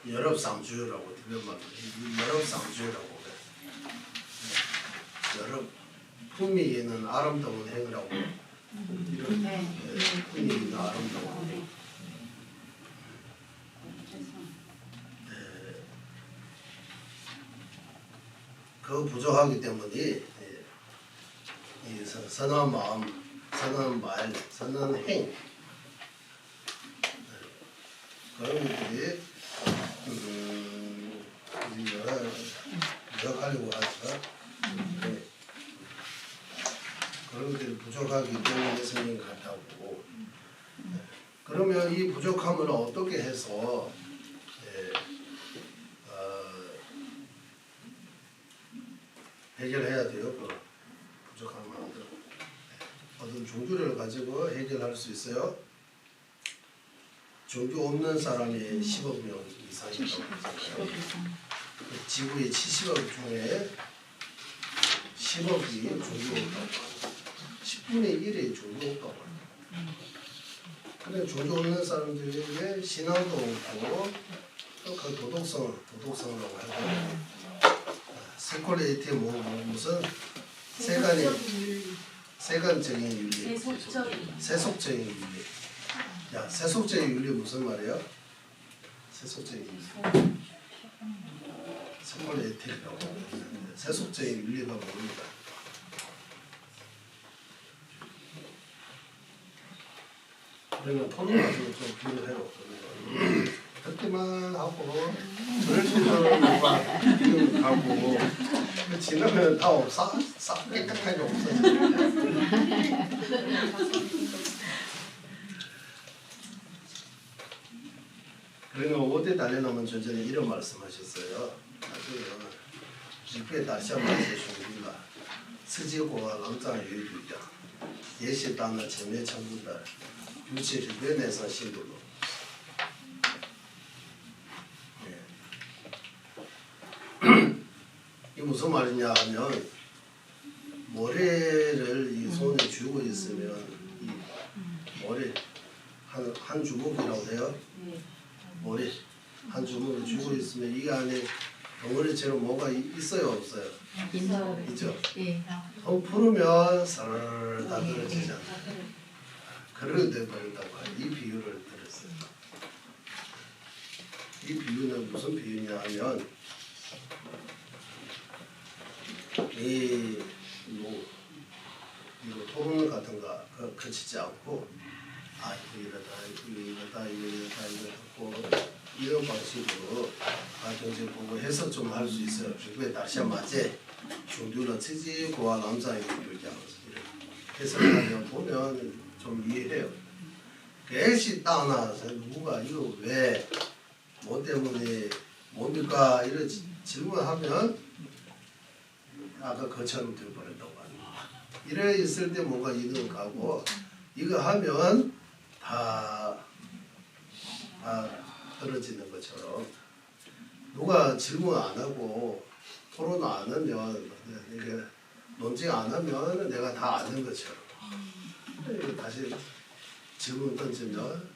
여럽상주라고 들으면 여럽상주라고 그래. 여럽 품이 있는 아름다운 행이라고 이런 품이 있는 아름다운 행. 그 부족하기 때문에 이 선한 마음, 선한 말, 선한 행 그런 것들이 부족하려고 하죠. 그런 것들이 부족하기 때문에 생긴 것 같다고 그러면 이 부족함을 어떻게 해서 해결해야 돼요? 그 부족함을 어떤 종교를 가지고 해결할 수 있어요? 종교 없는 사람이 10억 명 이상이라고 했잖아요. 지구의 70억 중에 10억이 종교 없다고 10분의 1이 종교 없다고 근데 종교 없는 사람들에게 신앙도 없고 또 그 도덕성이라고 하고 세콜레이티 무슨 세간적인 윤리 세속적인 윤리 야 세속적인 윤리 무슨 말이야? 세속적인 윤리 세콜레이티라고 세속적인 윤리가 뭡니까? 그러면 토론 가지고 좀 비교해요. 듣기만 하고 들을수록 하고 지나면 다 없어 싹 깨끗하게 없어져. 그러면 5대 달려나면 전전에 이런 말씀하셨어요. 아주요. 집회 다시 한번 해주십니다. 스지고와 랑장의 유유자 예시 땅의 재매 청구들 유치 주변에서 신도로 이 무슨 말이냐 하면 모래를 이 손에 쥐고 있으면 이 모래 한 주먹이라고 해요. 모래 한 주먹을 쥐고 있으면 이 안에 덩어리처럼 뭐가 있어요 없어요? 있죠. 손 풀으면 살 다 떨어지잖아. 그렇게 돼버린다고 이 비유를 들었어요. 이 비유는 무슨 비유냐 하면 이거 토론 같은 거 거치지 않고 이거 이러고 이런 방식으로 경제 보고 해석 좀 할 수 있어요. 그게 다시 맞제 중도는 체지고와 남자의 교장 해석하면 보면 좀 이해해요. 개시 따나서 누가 이거 왜 뭐 때문에 뭡니까 이런 질문하면 아까 그처럼 되어버린다고 합니다. 이래 있을 때 뭔가 이득 가고 이거 하면 다 떨어지는 것처럼 누가 질문 안 하고 토론 안 하면 이게 논쟁 안 하면 내가 다 아는 것처럼 다시 질문 던지면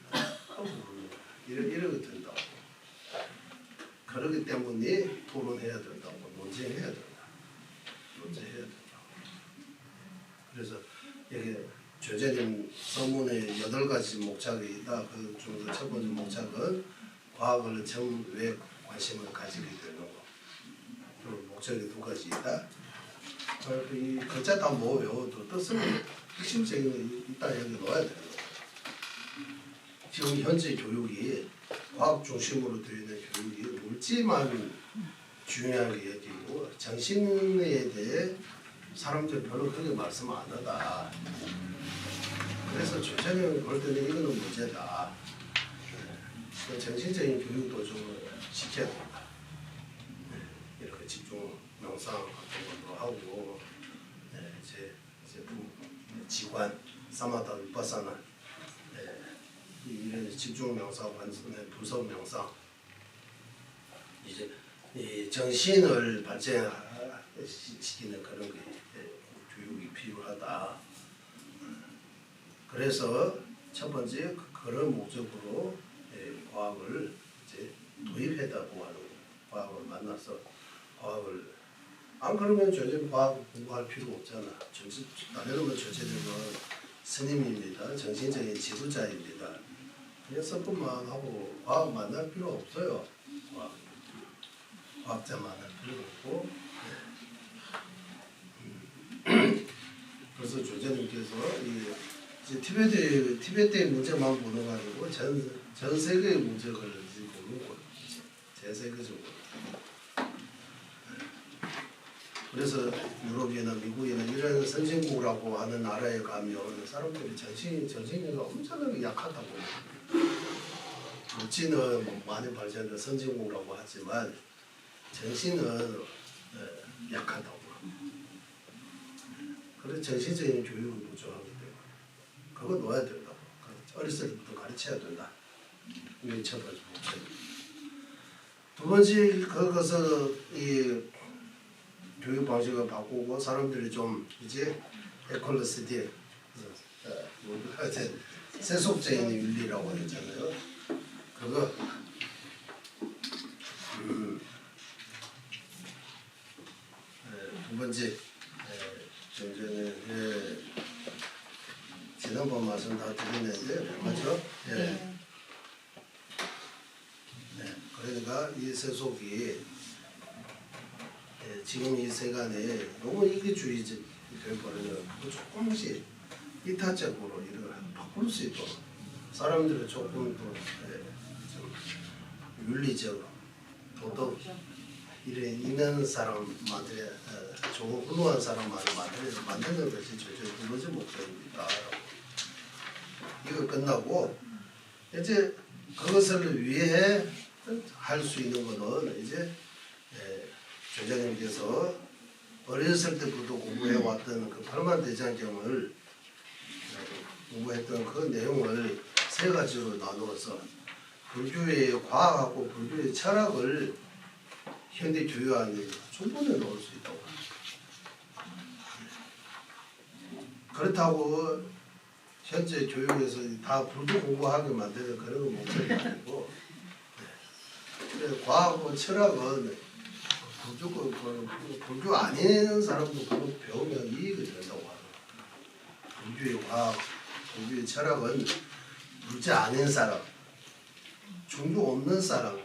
이러게 된다고. 그렇기 때문에 토론해야 된다고 논쟁해야 된다. 논쟁해야 된다고. 그래서 여기 조재님 서문에 8가지 목적이 있다. 그 중에서 첫 번째 목적은 과학을 처음 왜 관심을 가지게 되는 거. 그리고 목적이 2가지 있다. 이 글자 다 뭐 외워도 뜻은 핵심적인 거 있다 여기 넣어야 돼요. 지금 현재 교육이 과학 중심으로 되어 있는 교육이 물질만 중요하게 여기고 정신에 대해 사람들 별로 그렇게 말씀 안 하다. 그래서 조장형이 볼 때는 이거는 문제다. 정신적인 교육도 좀 시켜야 된다. 이렇게 집중 명상 같은 것도 하고 이제 지관, 사마다 위파사나 이런 집중 명상, 분석 명상 이제 이 정신을 발전시키는 그런 게 교육이 필요하다. 그래서 첫 번째 그런 목적으로 과학을 이제 도입했다고 하는 거예요. 과학을 만나서 과학을 안 그러면 전혀 과학 공부할 필요 없잖아. 나름은 전체적으로 스님입니다. 정신적인 지도자입니다. 그냥 섞음만 하고 과학 만날 필요 없어요. 과학자 만날 필요 없고 그래서 조재님께서 이제 티베트의 문제만 보는 거 아니고 전 세계의 문제를 보는 거예요. 제 세계적으로. 그래서 유럽이나 미국이나 이런 선진국이라고 하는 나라에 가면 사람들이 정신이 엄청나게 약하다고 해요. 육지는 뭐 많이 발전된 선진국이라고 하지만 정신은 약하다고. 그래서 정신적인 교육을 부족하기 때문에 그거 놓아야 된다고. 어렸을 때부터 가르쳐야 된다. 이게 첫 번째 목표. 두 번째 그것을 이 교육 방식을 바꾸고 사람들이 좀 이제 에콜로시티 세속적인 윤리라고 했잖아요. 그거 두 번째 좀 전에 지난번 말씀 다 드렸는데 맞죠? 예. 네. 그러니까 이 세속이 지금 이 세간에 너무 이기주의적 되어버리면 그거 조금씩 이타적으로 이걸 바꿀 수 있도록 사람들을 조금 더 좀 윤리적 도덕 이래 있는 사람만들의 좋은 훌륭한 사람만을 만드는 것이 두 번째 목표입니다. 이거 끝나고 이제 그것을 위해 할 수 있는 것은 이제 조장님께서 어렸을 때부터 공부해왔던 그 팔만대장경을 공부했던 그 내용을 세 가지로 나누어서 불교의 과학하고 불교의 철학을 현대 교육 안에 충분히 넣을 수 있다고. 그렇다고 현재 교육에서 다 불교 공부하게 만드는 그런 목표가 아니고 과학과 철학은 불교 아닌 사람도 그거 배우면 이익이 된다고 하는. 불교의 과학, 불교의 철학은 불자 아닌 사람, 종교 없는 사람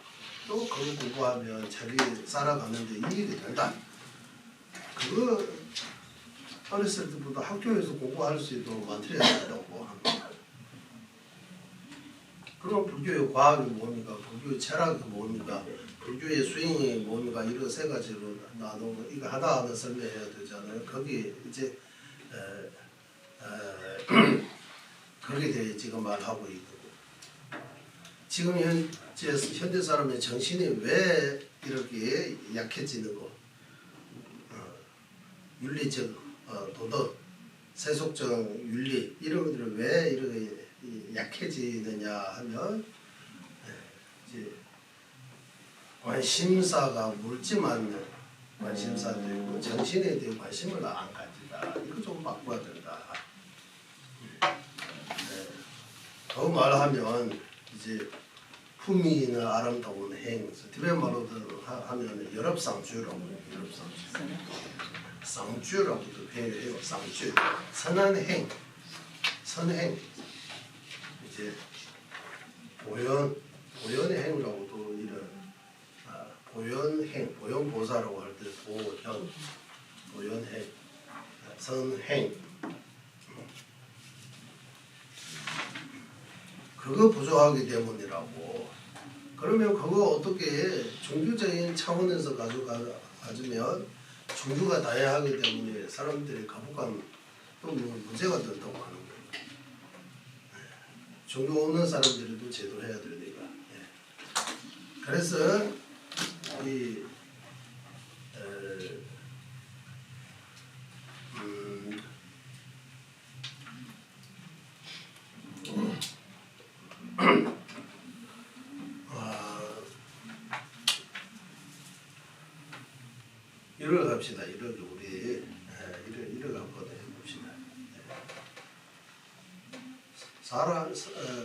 또 그거 공부하면 자기 살아가는데 이익이 된다. 그거 어렸을 때부터 학교에서 공부할 수 있도록 만들어야 된다고 합니다. 그럼 불교의 과학이 뭡니까? 불교의 철학이 뭡니까? 불교의 수행이 뭡니까? 이거 세 가지로 나누고 이거 하나하나 설명해야 되잖아요. 거기 이제 거기에 대해 지금 말하고 있고 지금 현대 사람의 정신이 왜 이렇게 약해지는 거? 윤리적 도덕, 세속적 윤리 이런 것들이 왜 이렇게 약해지느냐 하면 이제 관심사가 묽지만 관심사도 있고 정신에 대한 관심을 안 가진다. 이거 좀 바꿔야 된다. 더 말하면 이제 품위 있는 아름다운 행, 티베트 말로 하면 열업상주라고 해요. 열업상주. 상주라고도 표현해요. 상주. 선한 행, 선행. 이제 보현의 행이라고도 이런 보현행, 보현보사라고 할 때 보현행, 선행. 그거 부족하기 때문이라고. 그러면 그거 어떻게 종교적인 차원에서 가지면 종교가 다양하기 때문에 사람들의 거부감 또 문제가 된다고 하는 거예요. 종교 없는 사람들도 제대로 해야 되니까. 그래서 이 이걸 갑시다. 이렇게 우리 이렇게 한번 해봅시다.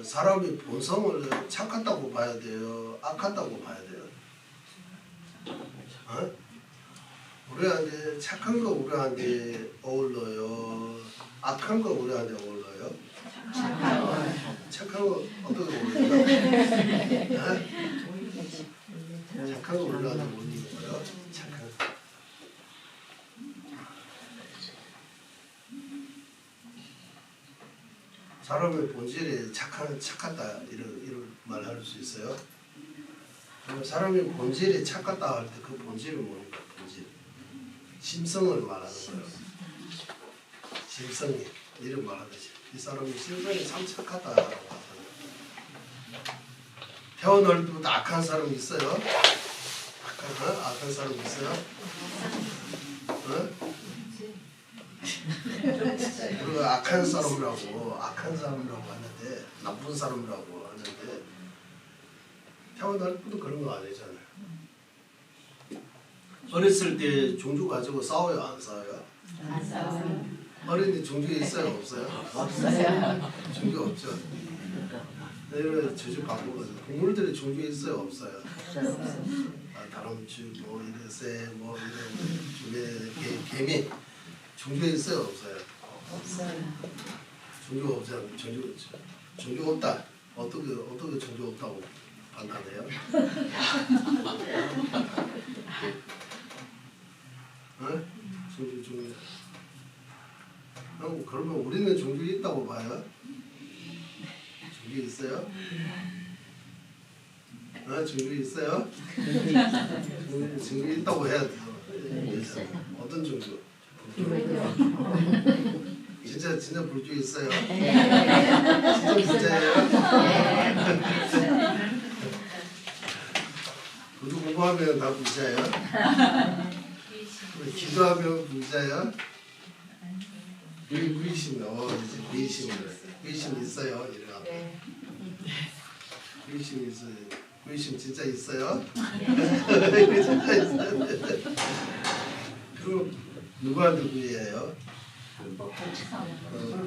사람이 본성을 착하다고 봐야 돼요? 악하다고 봐야 돼요? 어? 우리한테 착한 거 우리한테 어울려요? 악한 거 우리한테 어울려요? 착한 거 어떻게 어울려요? 착한 거 우리한테 어울려요? 착한 거. 사람의 본질이 착하다 이런 말 할 수 있어요? 그럼 사람의 본질이 착하다 할 때 그 본질이 뭡니까? 본질. 심성을 말하는 거예요. 심성이 이런 말하듯이 이 사람의 심성이 참 착하다라고 하잖아요. 태어날 때부터 악한 사람 있어요? 악한 사람 있어요? 어? 우리가 악한 사람이라고 하는데 나쁜 사람이라고 하는데 태어날 때도 그런 거 아니잖아요. 어렸을 때 종주 가지고 싸워요, 안 싸워요? 안 싸워요. 어릴 때 종주 있어요, 없어요? 없어요. 종주 없죠. 내가 저주 바꾸거든. 동물들이 종주 있어요, 없어요? 다람쥐, 뭐 이래새, 뭐 이런 개미 종주 있어요, 없어요? 없어요. 종주 없잖아요. 종주 없다. 어떻게 종주 없다고 판단해요? 어? 종주. 그러면 우리는 종주 있다고 봐요? 종주 있어요? 종주 있어요? 종주 있다고 해야 돼요. 어떤 종주? 진짜 불주 있어요? 진짜 불자예요? 불주 공부하면 다 불자예요? 기도하면 불자예요? 의심, 이제 의심 있어요? 이래가. 의심 있어요. 의심 진짜 있어요? 진짜 있어요. 그럼 누구한테 구해요?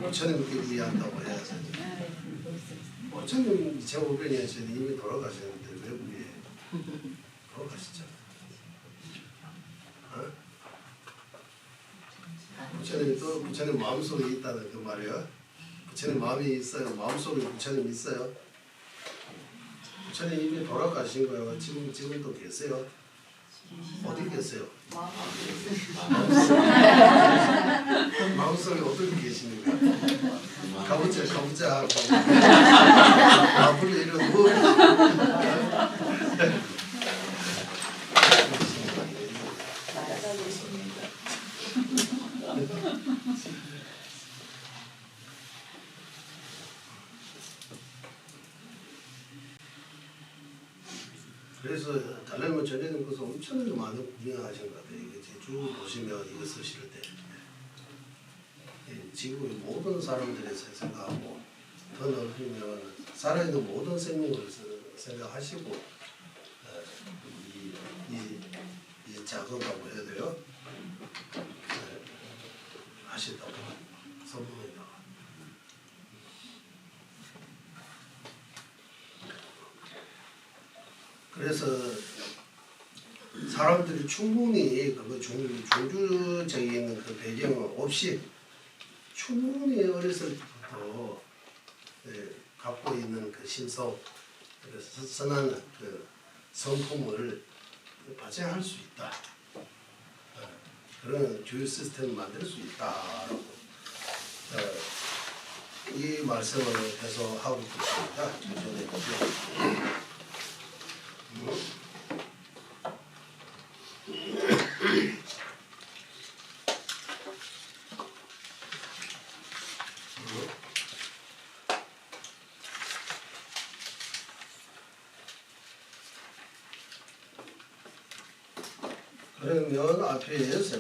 부처님께 구해한다고 해야죠. 부처님 2500년 전에 이미 돌아가셨는데 왜 구해요? 돌아가셨잖아요. 부처님 마음속에 있다는 그 말이에요. 부처님 마음이 있어요. 마음속에 부처님 있어요. 부처님 이미 돌아가신 거예요. 지금도 계세요. 어디 계세요? 마음속에 어떻게 계십니까? 가보자 하고 앞으로 이런 뭐 그래서 달라이모 전에님께서 엄청나게 많은 구경하신 것 같아요. 이게 쭉 보시면 이거 쓰실 때 지구의 모든 사람들의 생각하고 더 넓히면 살아있는 모든 생명을 생각하시고 이 작업하고 해야 돼요. 하시다고 선분이다. 그래서 사람들이 충분히 그 종주적인 그 배경 없이 충분히 어렸을 때부터 갖고 있는 그 신성, 선한 그 성품을 발전할 수 있다. 그런 교육 시스템을 만들 수 있다라고 이 말씀을 해서 하고 있습니다. 그러면 앞에서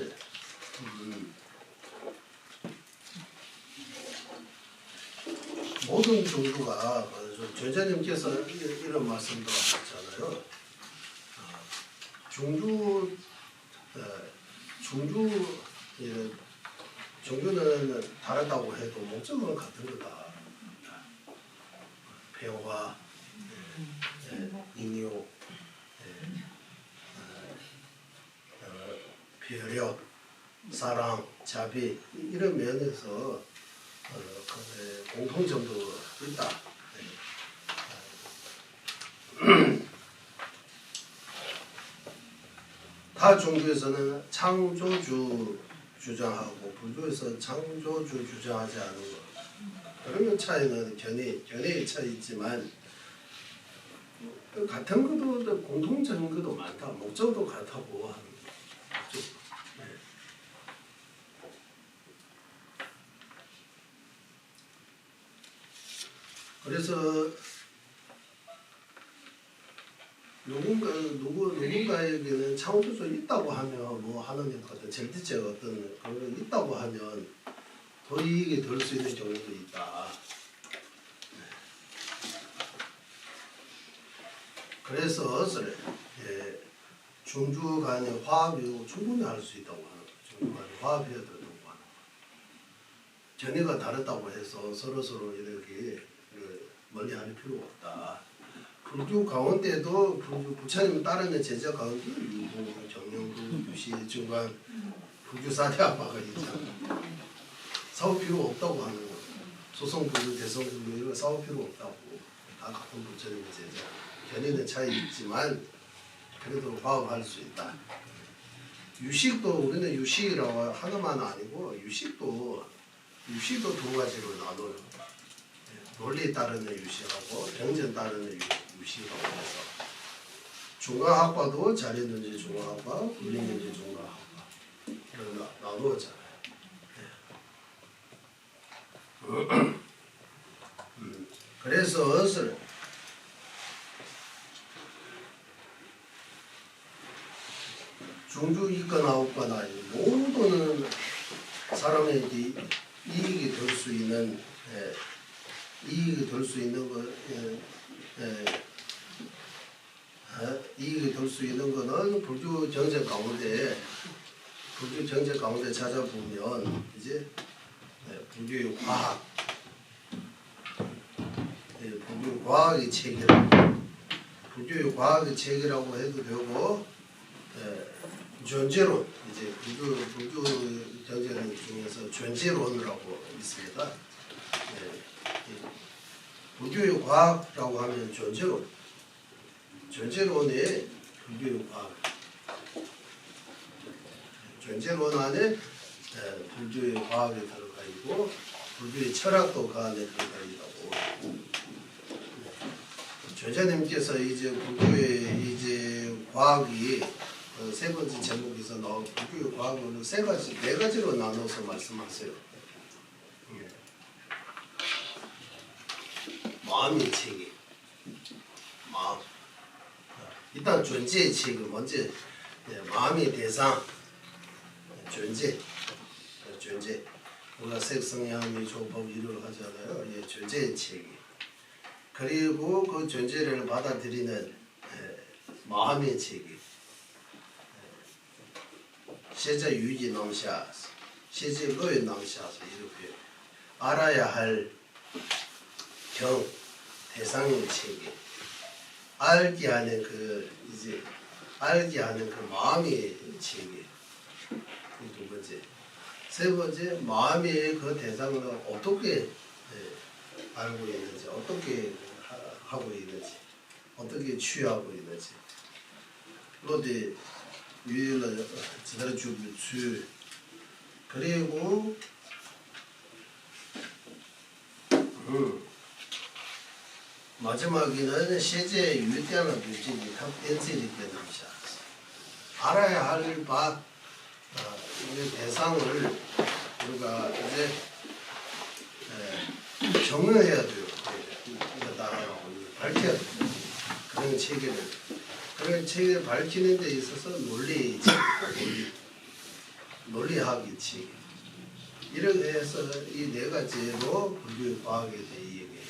모든 종교가 제자님께서 이런 말씀도 하셨잖아요. 종교는 다르다고 해도 목적은 같은 거다. 평화, 인요, 배려, 사랑, 자비 이런 면에서 공통점도 있다. 타 종교에서는 창조주 주장하고 불교에서 창조주 주장하지 않는 것. 그런 차이는 견해의 차이 있지만 같은 것도 공통적인 것도 많다. 목적도 같다고 하는 거죠. 그래서 누군가에게는 창조주 있다고 하면 뭐 하느님 같은 절대적 어떤 그런 게 있다고 하면 더 이익이 될 수 있는 경우도 있다. 그래서 중주 간의 화합이 충분히 할 수 있다고 하는 거죠. 중주 간의 화합해야 된다고 하는 거. 전해가 다르다고 해서 서로 이렇게 멀리할 필요가 없다. 불교 가운데도 불교 부처님 따르는 제자 가운데 유공, 정영구, 유시, 중간 불교 사대 아빠가 있잖아. 싸울 필요 없다고 하는 거. 소성불교, 대성불교 이런 거 싸울 필요 없다고. 다 같은 부처님의 제자. 견해는 차이 있지만 그래도 화합할 수 있다. 유식도 우리는 유식이라고 하나만 아니고 유식도 두 가지로 나눠요. 논리 따르는 유식하고 병전 따르는 유식하고 해서 중화학과도 자리는지 중화학과, 불리는지 중화학과 이런 나누었잖아요. 그래서 중주 있거나 없거나 모든 사람에게 이익이 될 수 있는 이익이 될 수 있는 거는 불교 정책 가운데 찾아보면 이제 불교의 과학, 불교의 과학의 체계라고 해도 되고 존재론, 이제 불교 정제론 중에서 존재론이라고 있습니다. 불교의 과학이라고 하면 존재론에 불교의 과학, 존재론 안에 불교의 과학이 들어가 있고 불교의 철학도 그 안에 들어가 있다고. 조자님께서 이제 불교의 이제 과학이 세 번째 제목에서 나온 불교의 과학은 네 가지로 나눠서 말씀하세요. 마음의 체계, 마음. 일단 존재의 체계 먼저 마음의 대상, 존재. 우리가 색성향미 조법 이를 하잖아요. 존재의 체계. 그리고 그 존재를 받아들이는 마음의 체계. 세자 유지 남샤, 세자 거의 남샤서 이렇게 알아야 할 경, 대상의 체계. 알게 하는 그 마음의 체계. 두 번째. 세 번째, 마음의 그 대상을 어떻게 알고 있는지, 어떻게 하고 있는지, 어떻게 취하고 있는지. 로디 위를 제대로 주주. 그리고 마지막에는 세제 유대하는 규칙이 탑댄스를 깨달으셔. 알아야 할 이 대상을 우리가 이제 정의해야 돼요. 따라가고 밝혀야 돼요. 그런 체계를 밝히는 데 있어서 논리학의 체계. 이렇게 해서 이 네 가지로 불교의 과학에 대해 얘기해요.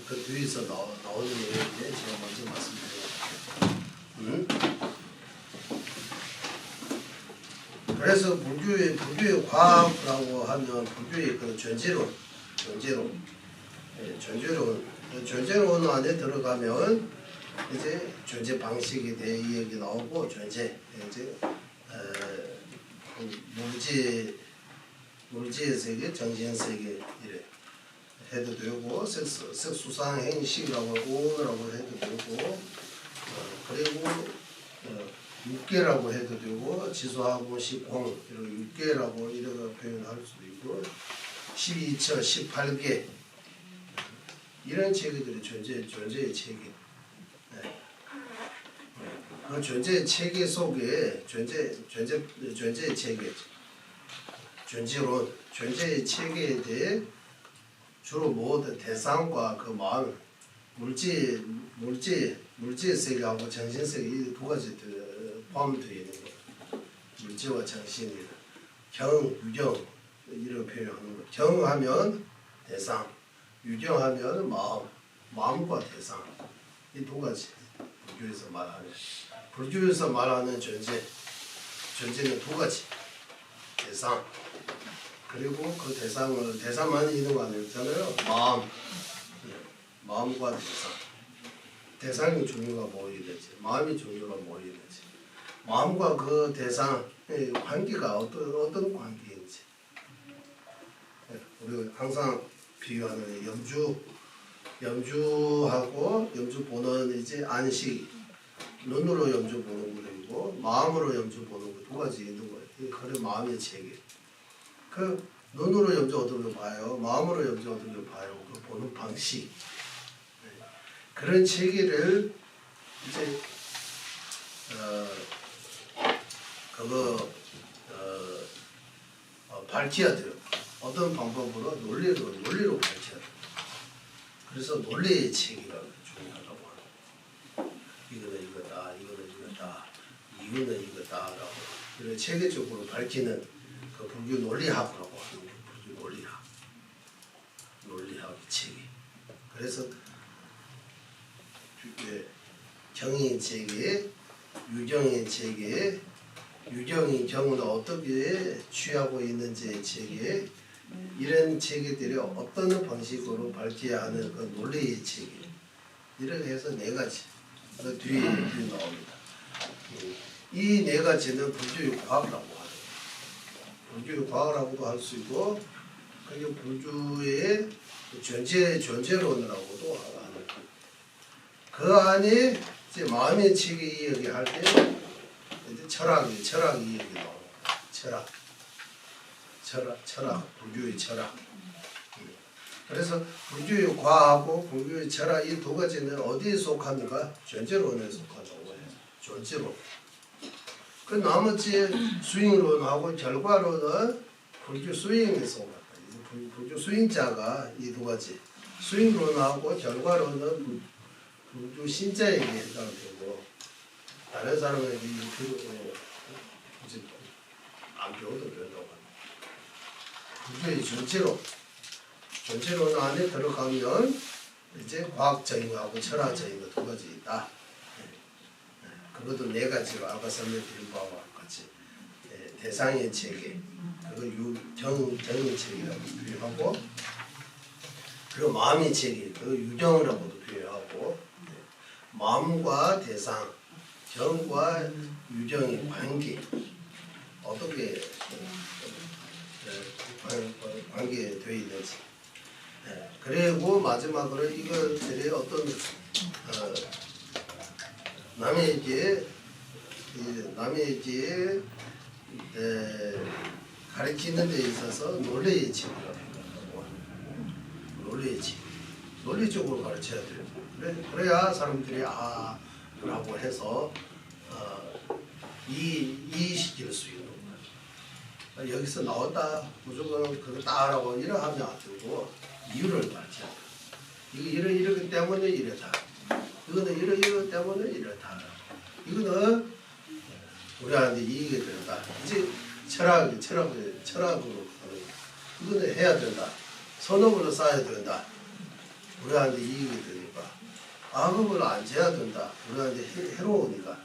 그 뒤에서 나오는 얘기인데 제가 먼저 말씀드려요. 그래서 불교의 과학이라고 하면 불교의 그 존재론 안에 들어가면 이제 존재 방식에 대해 이야기 나오고 존재 이제 물질의 세계, 정신 세계 이래 해도 되고 색수상 행식이라고 오라고 해도 되고 그리고 육계라고 해도 되고 지수하고 식공 이런 육계라고 이렇게 표현할 수도 있고 12처 18개 이런 체계들이 존재의 체계. 그 존재의 체계 속에 존재의 체계, 존재론, 존재의 체계에 대해 주로 모든 대상과 그 마음, 물질 물질 세계하고 정신 세계 이 두 가지 포함되어 있는 거. 물질과 정신이 경, 유경 이런 표현하는 거. 경하면 대상, 유경하면 마음, 마음과 대상 이 두 가지 불교에서 말하는. 불교에서 말하는 존재는 두 가지. 대상 그리고 그 대상만 있는 거 아니잖아요. 마음과 대상이 종류가 뭐이 되지? 마음이 종류가 뭐이 되지? 마음과 그 대상의 관계가 어떤 관계인지. 우리 항상 비교하는 염주하고 염주 보는 이제 안식 눈으로 염주 보는 거이고 마음으로 염주 보는 거 두 가지 있는 거예요. 그래 마음의 체계. 그 눈으로 염주 어떻게 봐요? 마음으로 염주 어떻게 봐요? 그 보는 방식. 그런 체계를 이제 밝혀야 돼요. 어떤 방법으로 논리로 밝혀야 돼요. 그래서 논리의 체계가 중요하다고 하는. 이거는 이거다, 이거는 이거다, 이거는 이거다라고 이런 체계적으로 밝히는 그 불교 논리학이라고 하는 불교 논리학의 체계. 그래서 경인 체계, 유경인 체계, 유경인 경은 어떻게 취하고 있는지의 체계, 이런 체계들이 어떤 방식으로 밝혀야 하는 그 논리의 체계. 이렇게 해서 네 가지 그 뒤에 나옵니다. 이 네 가지는 불교의 과학이라고 하죠. 불교의 과학이라고도 할 수 있고, 그리고 불교의 존재론이라고도 하는. 그 안에 이제 마음의 체계 이야기할 때 이제 철학 이야기 나옵니다. 철학, 불교의 철학. 그래서 불교의 과학하고 불교의 철학 이 두 가지는 어디에 속하는가? 존재론에 속한다고 해요. 존재론. 그 나머지 수행론하고 결과론은 불교 수행에 속한다. 불교 수행자가 이 두 가지. 수행론하고 결과론은 불교 신자에게 해당되고 다른 사람에게 안 배워도 된다고 합니다. 불교의 존재론 안에 들어가면 이제 과학적인 거하고 철학적인 거 두 가지 있다. 그것도 네 가지로 아까 설명드린 바와 같이 대상의 체계, 그리고 경의 체계라고 표현하고, 그리고 마음의 체계, 그 유경이라고도 표현하고, 마음과 대상, 경과 유경의 관계 어떻게 관계되어 있는지. 그리고 마지막으로 이것들이 어떤 남에게 가르치는 데 있어서 논리의 체계라고 한다고 합니다. 논리의 체계. 논리적으로 가르쳐야 돼요. 그래야 사람들이 라고 해서 이해시킬 수 있는 거예요. 여기서 나왔다 무조건 그거다라고 이러 하면 안 되고 이유를 밝혀야 돼요. 이거 이러기 때문에 이렇다. 이거는 이러 때문에 이렇다. 이거는 우리한테 이익이 된다. 이제 철학으로 이거는 해야 된다. 선업으로 쌓아야 된다. 우리한테 이익이 되니까. 악업을 안 재야 된다. 우리한테 해로우니까.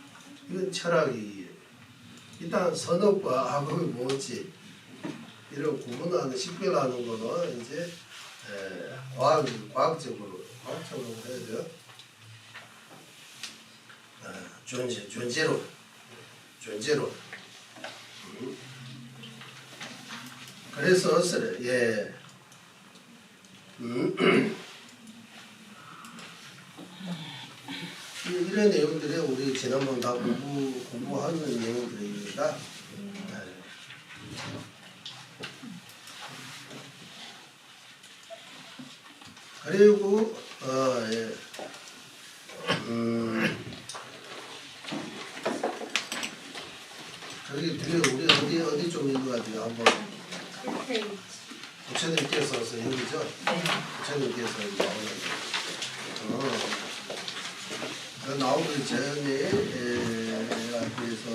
이건 철학이. 일단 선업과 악업이 뭐지? 이런 구분하는, 식별하는 거는 이제 과학적으로 해야 돼요. 존재로. 그래서 이런 내용들이 우리 지난번 다 공부하는 내용들입니다. 그리고 저기 뒤에 우리 어디 좀 읽어가지고 한번 부처님께서 여기죠? 부처님께서 나오는 자연의 앞에서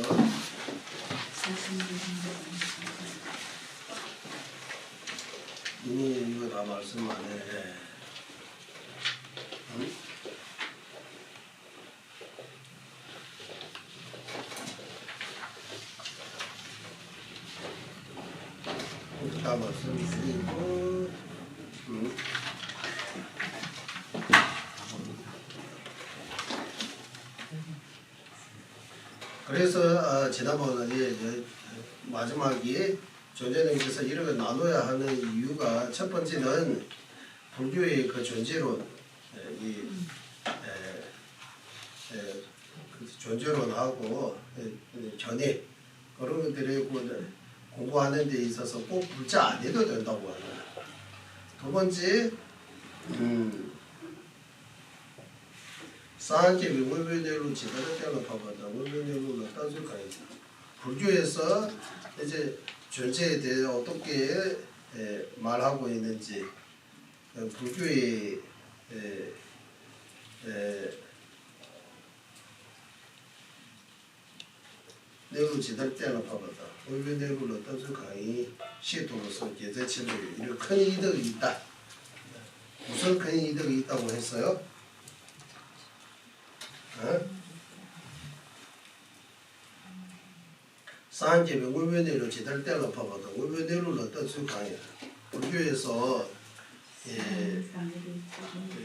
이미 이거 다 말씀 안 해. 응? 다 말씀드리고, 응? 그래서 지난번에 마지막에 존재론에서 이렇게 나눠야 하는 이유가 첫 번째는 불교의 그 존재론, 그 존재론하고 견해 그런 것들을 공부하는 데 있어서 꼭 불자 안 해도 된다고 하는. 두 번째, 사한제비 월변열로 지도를 떼어놓고보다 월변열로 따질 가야지. 불교에서 이제 존재에 대해 어떻게 말하고 있는지 불교의 내로 지도를 떼어놓고보다 월변열로 따질 가야 시도로서 계제치를 이런 큰 이득이 있다. 무슨 큰 이득이 있다고 했어요? 산제비 월변열로 지도를 떼어놓고보다 월변열로 따질 가야 불교에서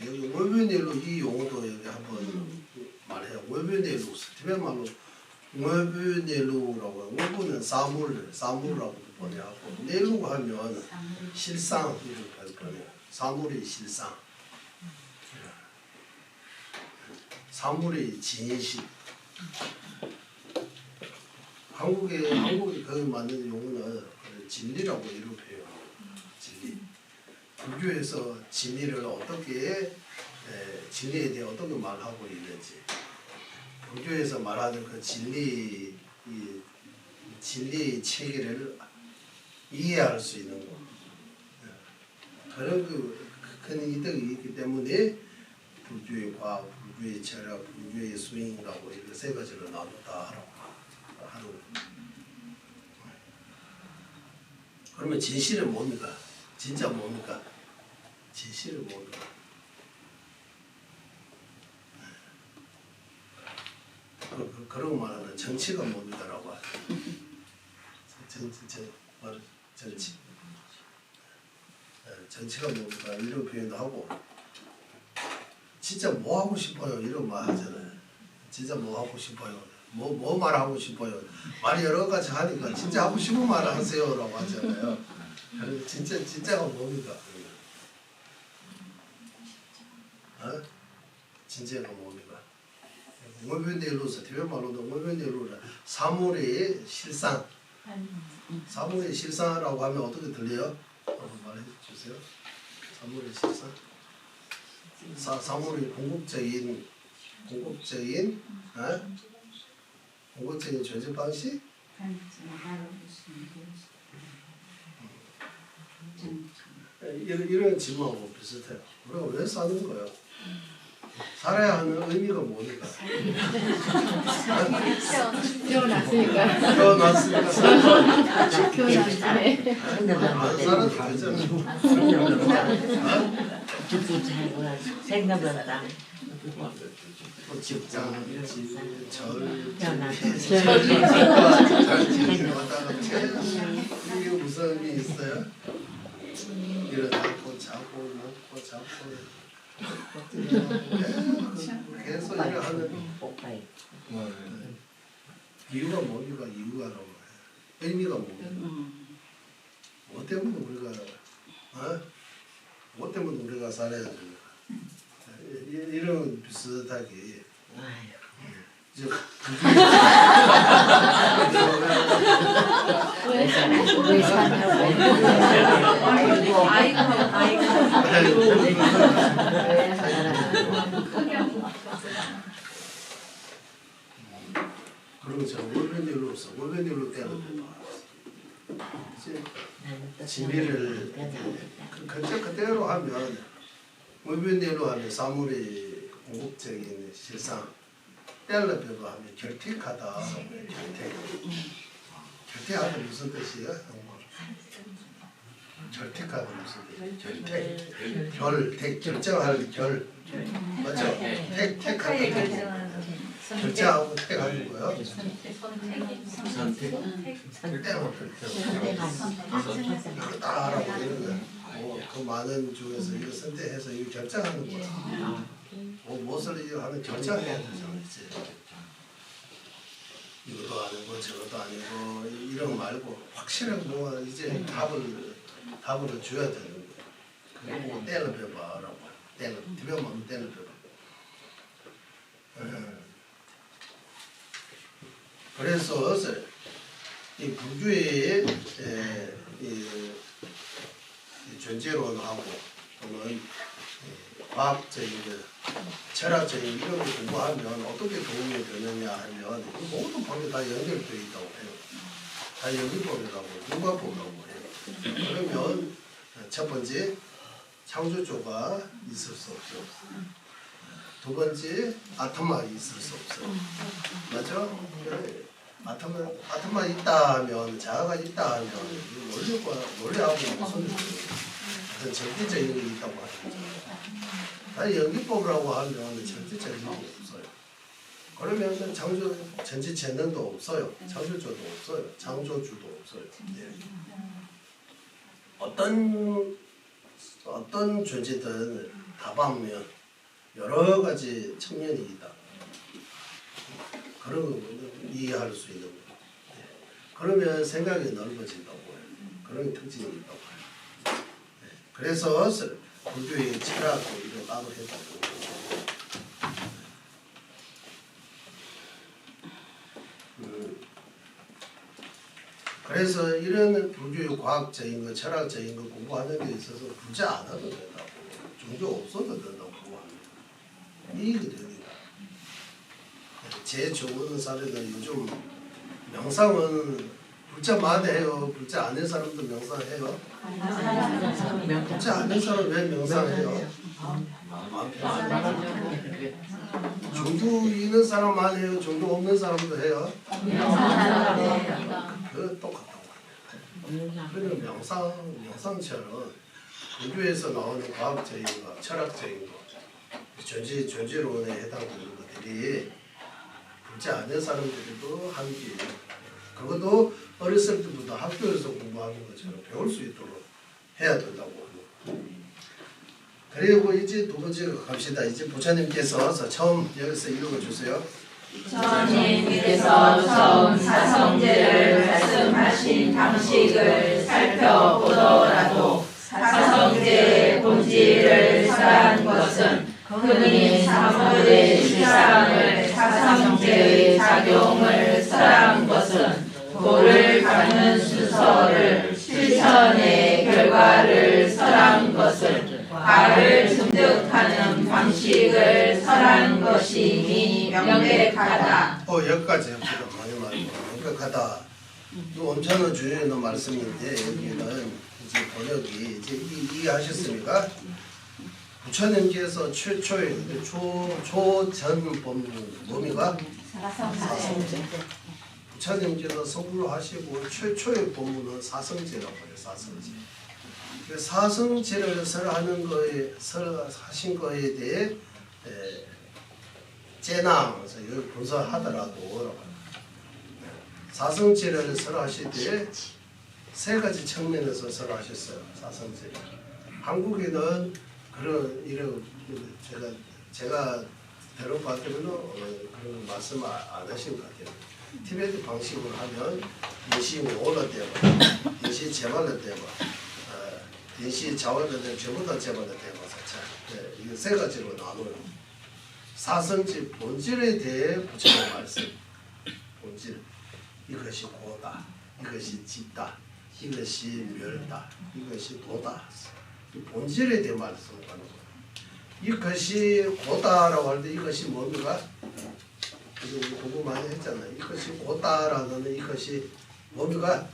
여기 월변열로 이 용어도 여기 한번 말해요. 월변열로 스티벤 말로 월변열로라고 월변은 사물이라고 번역하고 넬로 하면 실상 이렇게 번역. 사물의 실상, 사물의 진실. 한국에 거기 맞는 용어는 진리라고 이렇게 표현해요. 진리. 불교에서 진리를 어떻게 진리에 대해 어떻게 말하고 있는지. 불교에서 말하는 그 진리의 체계를 이해할 수 있는 것. 그런 큰 이득이 있기 때문에 불교의 과학, 불교의 철학, 불교의 수행이라고 이렇게 세 가지로 나누다 하는. 그러면 진실은 뭡니까? 진짜 뭡니까? 진실은 뭡니까? 그런 말하는 정치가 뭡니까라고 하죠. 정치. 정치가 뭡니까? 이런 표현도 하고, 진짜 뭐 하고 싶어요? 이런 말 하잖아요. 진짜 뭐 하고 싶어요? 뭐 말하고 싶어요? 말 여러 가지 하니까 진짜 하고 싶은 말을 하세요라고 하잖아요. 진짜가 뭡니까? 진짜가 뭡니까? 월변열로서 대변말로도 월변열로라 사물의 실상. 사물의 실상이라고 하면 어떻게 들려요? 한번 말해 주세요. 사물의 실상. 사물의 궁극적인 존재 방식. 이런 질문하고 비슷해요. 우리가 왜 사는 거예요? 살아야 하는 의미가 뭡니까? 태어났으니까. 안 살아도 되잖아. 죽고 살고 생각보다 직장, 절, 태어나서 이게 무슨 의미 있어요? 일어나고 자고 먹고 자고 계속 일을 하는 이유가 뭡니까? 이유가라고 해. 의미가 뭡니까? 뭐 때문에 우리가 살아야 됩니까? 이런 비슷하게 이제 왜 그리고 저 월변열로서 월변열로 때는 진리를 그대로 하면 월변열로 하면 사물의 궁극적인 실상 뗄라배고 하면 결택하다. 결택하다 무슨 뜻이야? 결택하다 무슨 뜻이야? 결택 결정할 결 맞죠? 택하는 결정하고 택하는 거요. 선택. 이거 다 알아보는 거야. 그 많은 중에서 이거 선택해서 이거 결정하는 거야. 무엇을 이거 하는 결정해야 되잖아, 이제. 이것도 아니고 저것도 아니고 이런 말고 확실하게 뭐 이제 답을 줘야 되는 거야. 그리고 때려봐라고. 뒤벼면 때려봐. 그래서 이 불교의 이 존재론하고 또는 과학적인 철학적인 이런 걸 공부하면 어떻게 도움이 되느냐 하면 모든 법이 다 연결되어 있다고 해요. 다 연결법이라고 융합법이라고 해요. 그러면 첫 번째 창조조가 있을 수 없죠. 두 번째 아토마 있을 수 없어요. 맞죠? 아토마 있다 하면 자아가 있다 하면 원리하고 무슨 어떤 절대적인 게 있다고 하는 거죠. 아니 연기법이라고 하면 절대적인 게 없어요. 그러면 전지 재능도 없어요. 창조조도 없어요. 창조주도 없어요. 예. 어떤 존재든 답하면 여러 가지 측면이 있다. 그런 거 이해할 수 있는 거예요. 예. 그러면 생각이 넓어진다고 해요. 그런 특징이 있다고 해요. 예. 그래서 불교의 철학도 이거 따로 해주고 그래서 이런 불교의 과학적인 거, 철학적인 거 공부하는 데 있어서 굳이 안 해도 된다고. 종교 없어도 된다고 공부합니다. 이익이 됩니다. 제 좋은 사례는 요즘 명상은 불자 많이 해요. 불자 아는 사람도 명상해요. 불자 아는 사람 왜 명상해요? 마음 편하게. 종교 있는 사람만 해요. 종교 없는 사람도 해요. 그 똑같다고 합니다. 그러면 명상처럼 불교에서 나오는 과학적인 거, 철학적인 거, 존재론에 해당되는 것들이 불자 아는 사람들도 하는 게 그것도 어렸을 때부터 학교에서 공부하는 것처럼 배울 수 있도록 해야 된다고 합니다. 그리고 이제 두 번째 갑시다. 이제 부처님께서 처음 여기서 읽어주세요. 부처님께서 처음 사성제를 말씀하신 방식을 살펴보더라도 사성제의 본질을 설한 것은 흔히 사물의 실상을 사성제의 작용을 설한 것은 도를 닦는 순서를 실천의 결과를 설한 것은 과를 증득하는 방식을 설한 것이니 명백하다. 여기까지 합시다. 많이 명백하다. 이거 엄청난 중요한 말씀인데 여기는 이제 번역이 이제 이해하셨습니까? 부처님께서 최초의 초전 법문가 사성제. 부처님께서 성불을 하시고 최초의 법문은 사성제라고 해요. 사성제. 사성제를 설하는 거에 설하신 거에 대해 재낭에서 여기 분석하더라도 사성제를 설하실 때 세 가지 측면에서 설하셨어요. 사성제. 한국에는 그런 이런 제가 들어봤더니 그런 말씀 안 하신 것 같아요. 티베트 방식으로 하면 인시 오라 때와 인시 제발라 때와 인시 자원을 때 전부 다 제발라 때와 사차. 이거 세 가지로 나눠요. 사성제 본질에 대해 부처님 말씀. 본질. 이것이 고다. 이것이 짙다. 이것이 멸다. 이것이 도다. 이 본질에 대해 말씀하는 거예요. 이것이 고다라고 할 때 이것이 뭡니까? 이거 공부 많이 했잖아요. 이것이 고다라는 이것이 뭡니까?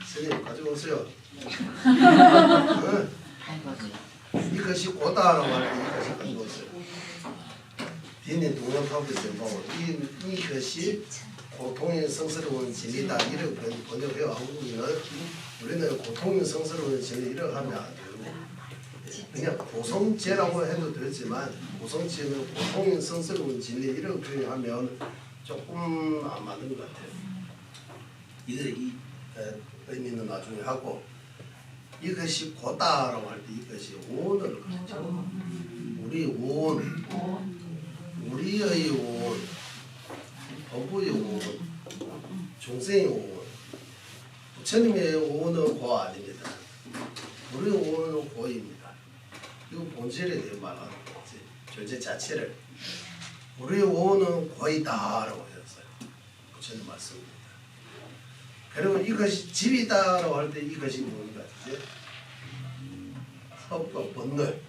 선생님 가지고 오세요. 이것이 고다라고 할 때 이것이 큰 것을 디는 동영하고 전부 이것이 고통이 성스러운 진리다 이렇게 번역해요. 한국인은 우리는 고통이 성스러운 진리 이렇게 하면 안 되고 그냥 고성제라고 해도 되지만 고성제는 고통이 성스러운 진리 이렇게 표현하면 조금 안 맞는 것 같아요. 이 의미는 나중에 하고 이것이 고다라고 할 때 이것이 오온을 가르쳐. 우리 오온, 우리의 오온, 법의 오온, 중생의 오온. 부처님의 오온은 고 아닙니다. 우리 오온은 고입니다. 이거 본질에 대해 말하는 거지. 존재 자체를. 우리 오온은 고이다라고 했어요. 부처님 말씀입니다. 그리고 이것이 집이다라고 할 때 이것이 뭡니까? 법과 본능.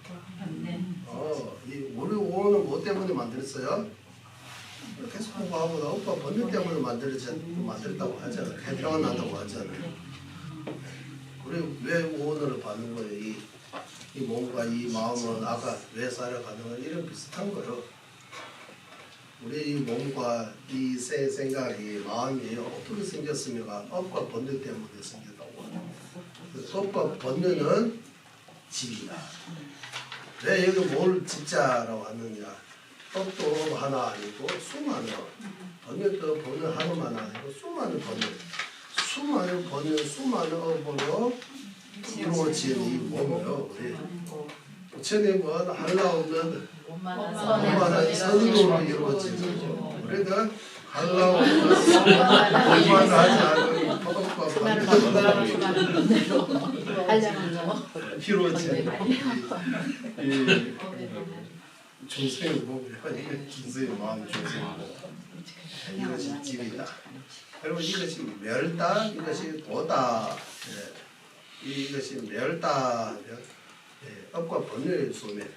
이 우리 오온은 뭐 때문에 만들었어요? 계속 공부하고 법과 본능 때문에 만들었다고 하잖아요. 태어난다고 하잖아요. 그리고 왜 오온을 받는 거예요? 이 몸과 이 마음은 아까 왜 살아가는 거 이런 비슷한 거요. 우리 이 몸과 이 생각이 마음이 어떻게 생겼습니까? 업과 본능 때문에 생겼다고 하죠. 업과 본능은 집이다. 왜 여기 뭘 집자라고 하느냐? 업도 하나 아니고 수많은 번역도 번역 하나만 아니고 수많은 번역, 수많은 업으로 이루어진 이 몸이요. 우리 부처님은 하려면 오만한 선으로 이루어진 거죠. 우리가 하려면 오만하지 않은 법과 번역으로 이루어진 중생의 몸이야. 중생의 마음, 중생의 몸. 이것이 집이다. 그리고 이것이 멸다, 이것이 도다. 이것이 멸다. 업과 번뇌의 소멸.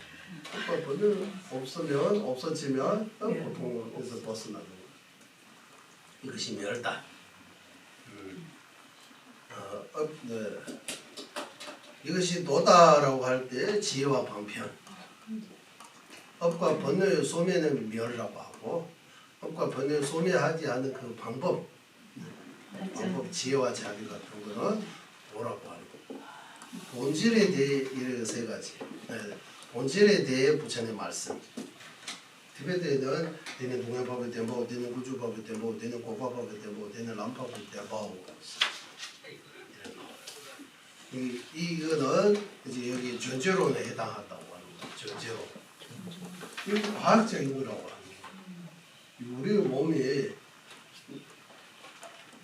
업과 번뇌 없으면 없어지면 고통에서 벗어나는 거. 이것이 멸다. 이것이 도다라고 할 때 지혜와 방편. 업과 번뇌의 소멸은 멸이라고 하고 업과 번뇌의 소멸하지 않는 그 방법 지혜와 자비 같은 거는 뭐라고 하고 본질에 대해 이런 세 가지 본질에 대해 부처님 말씀 티베트에는 되는 동양법의 대모, 되는 구주법의 대모, 되는 고파법의 대모, 되는 람법의 대모 이거는 이제 여기 전제론에 해당한다고 하는 거예요. 전제론. 이거 과학적인 거라고 하는 거예요. 우리 몸이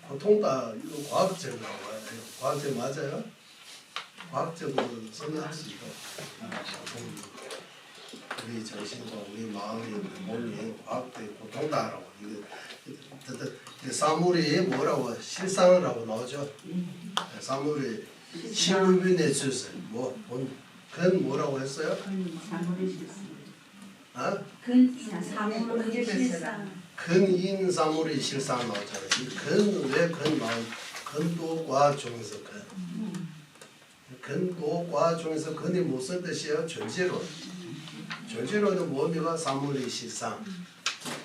고통다 이거 과학적이라고 해요. 과학적 맞아요? 과학적으로 설명할 수 있고 우리 정신과 우리 마음이 몸이 과학적 고통다라고 이거 사물이 뭐라고 실상이라고 나오죠. 사물이 실루빈의 주스 그건 뭐라고 했어요? 근인 사물의 실상 나오잖아요. 근 나온 근도과 중에서 근도과 중에서 근이 무슨 뜻이에요? 존재론. 존재론은 뭡니까? 사물의 실상.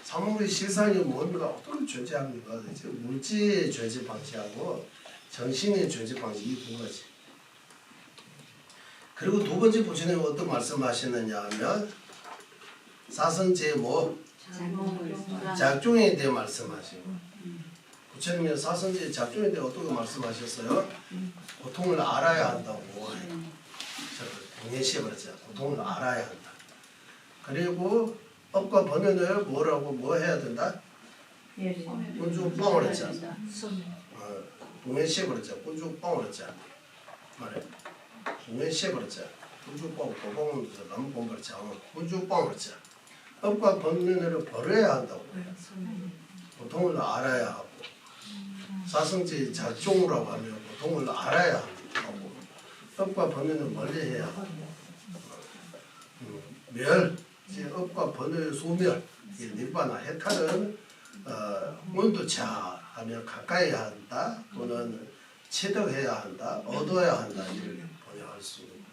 사물의 실상이 뭡니까? 어떻게 존재합니까? 물질의 존재 방식하고 정신의 존재 방식 이 두 가지. 그리고 두 번째 부처님은 어떤 말씀하시느냐 하면 사성제모 작중에 대해 말씀하시고 부처님은 사성제 작중에 대해 어떻게 말씀하셨어요? 고통을 알아야 한다고 동해시해버렸죠. 고통을 알아야 한다. 그리고 업과 번뇌를 뭐 해야 된다? 군주 뻥을 했잖아. 동해시해버렸죠. 군주 뻥을 했잖아. 말해. 동해시해버렸죠. 군주 뻥, 고공은 너무 공부했죠. 군주 뻥을 했죠. 업과 번뇌를 버려야 한다고 해요. 고통을 알아야 하고 사성제 작종이라고 하면 고통을 알아야 하고 업과 번뇌는 멀리해야 하고 업과 번뇌의 소멸 니바나 해탈은 문두차 하면 가까이 한다 또는 체득해야 한다 얻어야 한다 이렇게 번역할 수 있는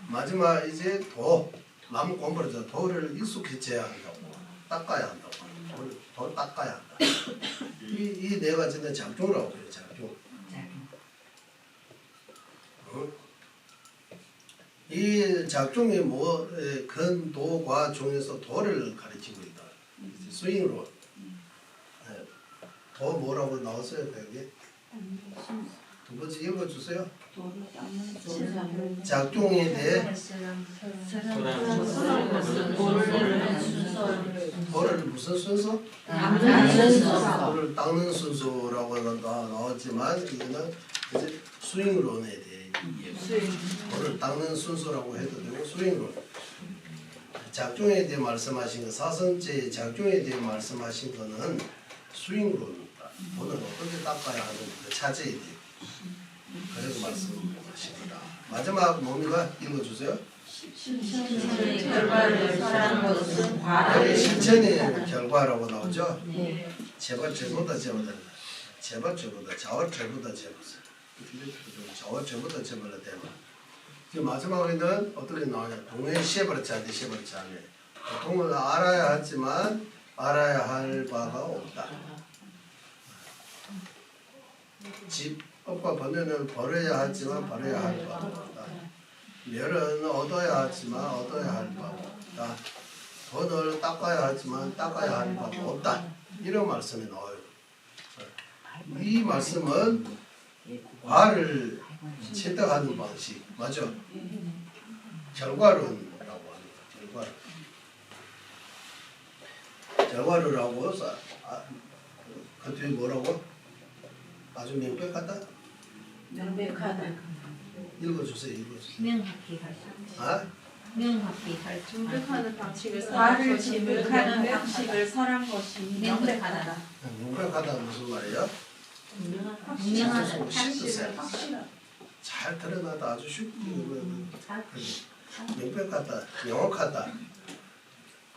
마지막 이제 도 남 공부를 도를 익숙해져야 한다고 닦아야 한다고. 더 닦아야 한다. 이 네 가지는 작종이라고 해요. 작종. 이 작종이 뭐 근도과 종에서 도를 가르치고 있다. 스윙으로. 더 뭐라고 나왔어요 여기? 두 번째 읽어주세요. 작종에 대해 도를 무슨 순서? 도를 닦는 순서라고 나왔지만 이거는 이제 스윙론에 대해 도를 닦는 순서라고 해도 되고 스윙론. 작종에 대해 말씀하신 거 사성제의 작종에 대해 말씀하신 거는 스윙론입니다. 도는 어떻게 닦아야 하는지 차제에 대해 그래서 말씀하십니다. 마지막 뭡니까? 읽어주세요. 실천의 결과를 설하는 것은 여기 실천의 결과라고 나오죠? 제발 죄보다 죄보다 제발 죄보다 자월 죄보다 죄보다 자월 죄보다 죄보다 대마. 지금 마지막에는 어떻게 나오냐? 동해 시해버렸지 않대 시해버렸지 않네. 보통은 알아야 하지만 알아야 할 바가 없다. 집 업과 번뇌는 버려야 하지만 버려야 할 바가 없다. 멸은 얻어야 하지만 얻어야 할 바가 없다. 돈을 닦아야 하지만 닦아야 할 바가 없다. 이런 말씀이 나와요. 이 말씀은 과를 채택하는 방식 맞죠? 결과론이라고 합니다. 결과론이라고 그 뒤에 뭐라고? 아주 명백하다? 명백하다. 읽어주세요. 읽어주세요. 명확히 가르쳐. 아? 명확히 가르쳐. 분별하는 방식을 과를 진득하는 방식을 설한 것이 명백하다. 명백하다 무슨 말이에요? 분명하다. 잘 드러나다 아주 쉽게 명백하다 명확하다.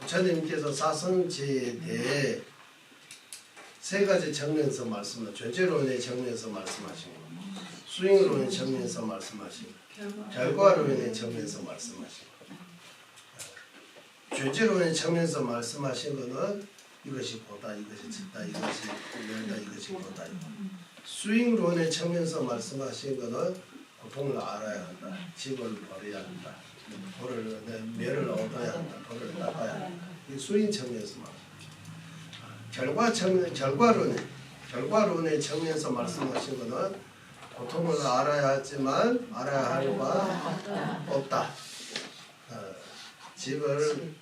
부처님께서 사성제에 대해 세 가지 측면에서 말씀을 죄죄론의 측면에서 말씀하시고 스윙론의 측면에서 말씀하시고 결과론의 측면에서 말씀하시고 죄죄론의 측면에서 말씀하신 것은 이것이 보다 이것이 짓다 이것이 멸다 이것이 보다 스윙론의 측면에서 말씀하신 것은 고통을 알아야 한다 집을 버려야 한다 도를 멸을 얻어야 한다 도를 닦아야 한다 이 스윙 측면에서 말씀 결과론의 측면에서 말씀하신 것은 고통을 알아야 하지만 알아야 할 바 없다. 집을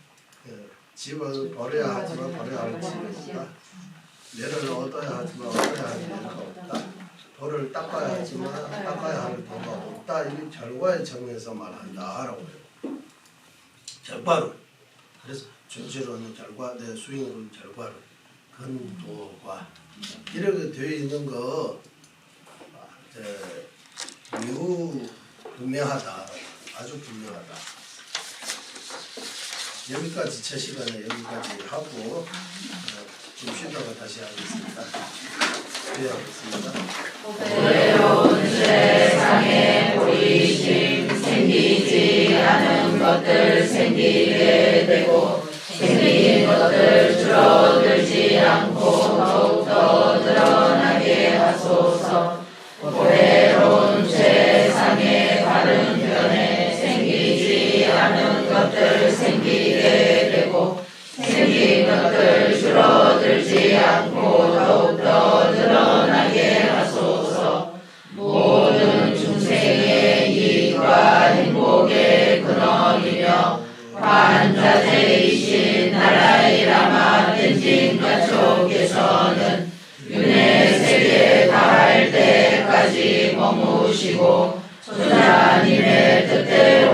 버려야 하지만 버려야 할 집이 없다. 멸을 얻어야 하지만 얻어야 할 멸가 없다. 도를 닦아야 하지만 닦아야 할 도가 없다. 이 결과의 측면에서 말한다라고 해요. 결과론. 그래서 존재론은 결과, 내 수행론은 결과론. 근도과 이렇게 되어 있는 거 매우 분명하다. 아주 분명하다. 여기까지 첫 시간에 여기까지 하고 좀 쉬다가 다시 하겠습니다. 기대하겠습니다. 외로운 세상에 보이심 생기지 않은 것들 생기게 되고 생긴 것들 줄어들지 않고 더욱더 드러나게 하소서. 외로운 세상에 바른 변에 생기지 않은 것들 생기게 되고 생긴 것들 줄어들지 않고 더욱더 드러나게 하소서. 모든 중생의 이익과 행복의 근원이며 환자제이신 나라의 라마 텐진 가족께서는 윤회 세계에 닿을 때까지 머무시고 조자님의 뜻대로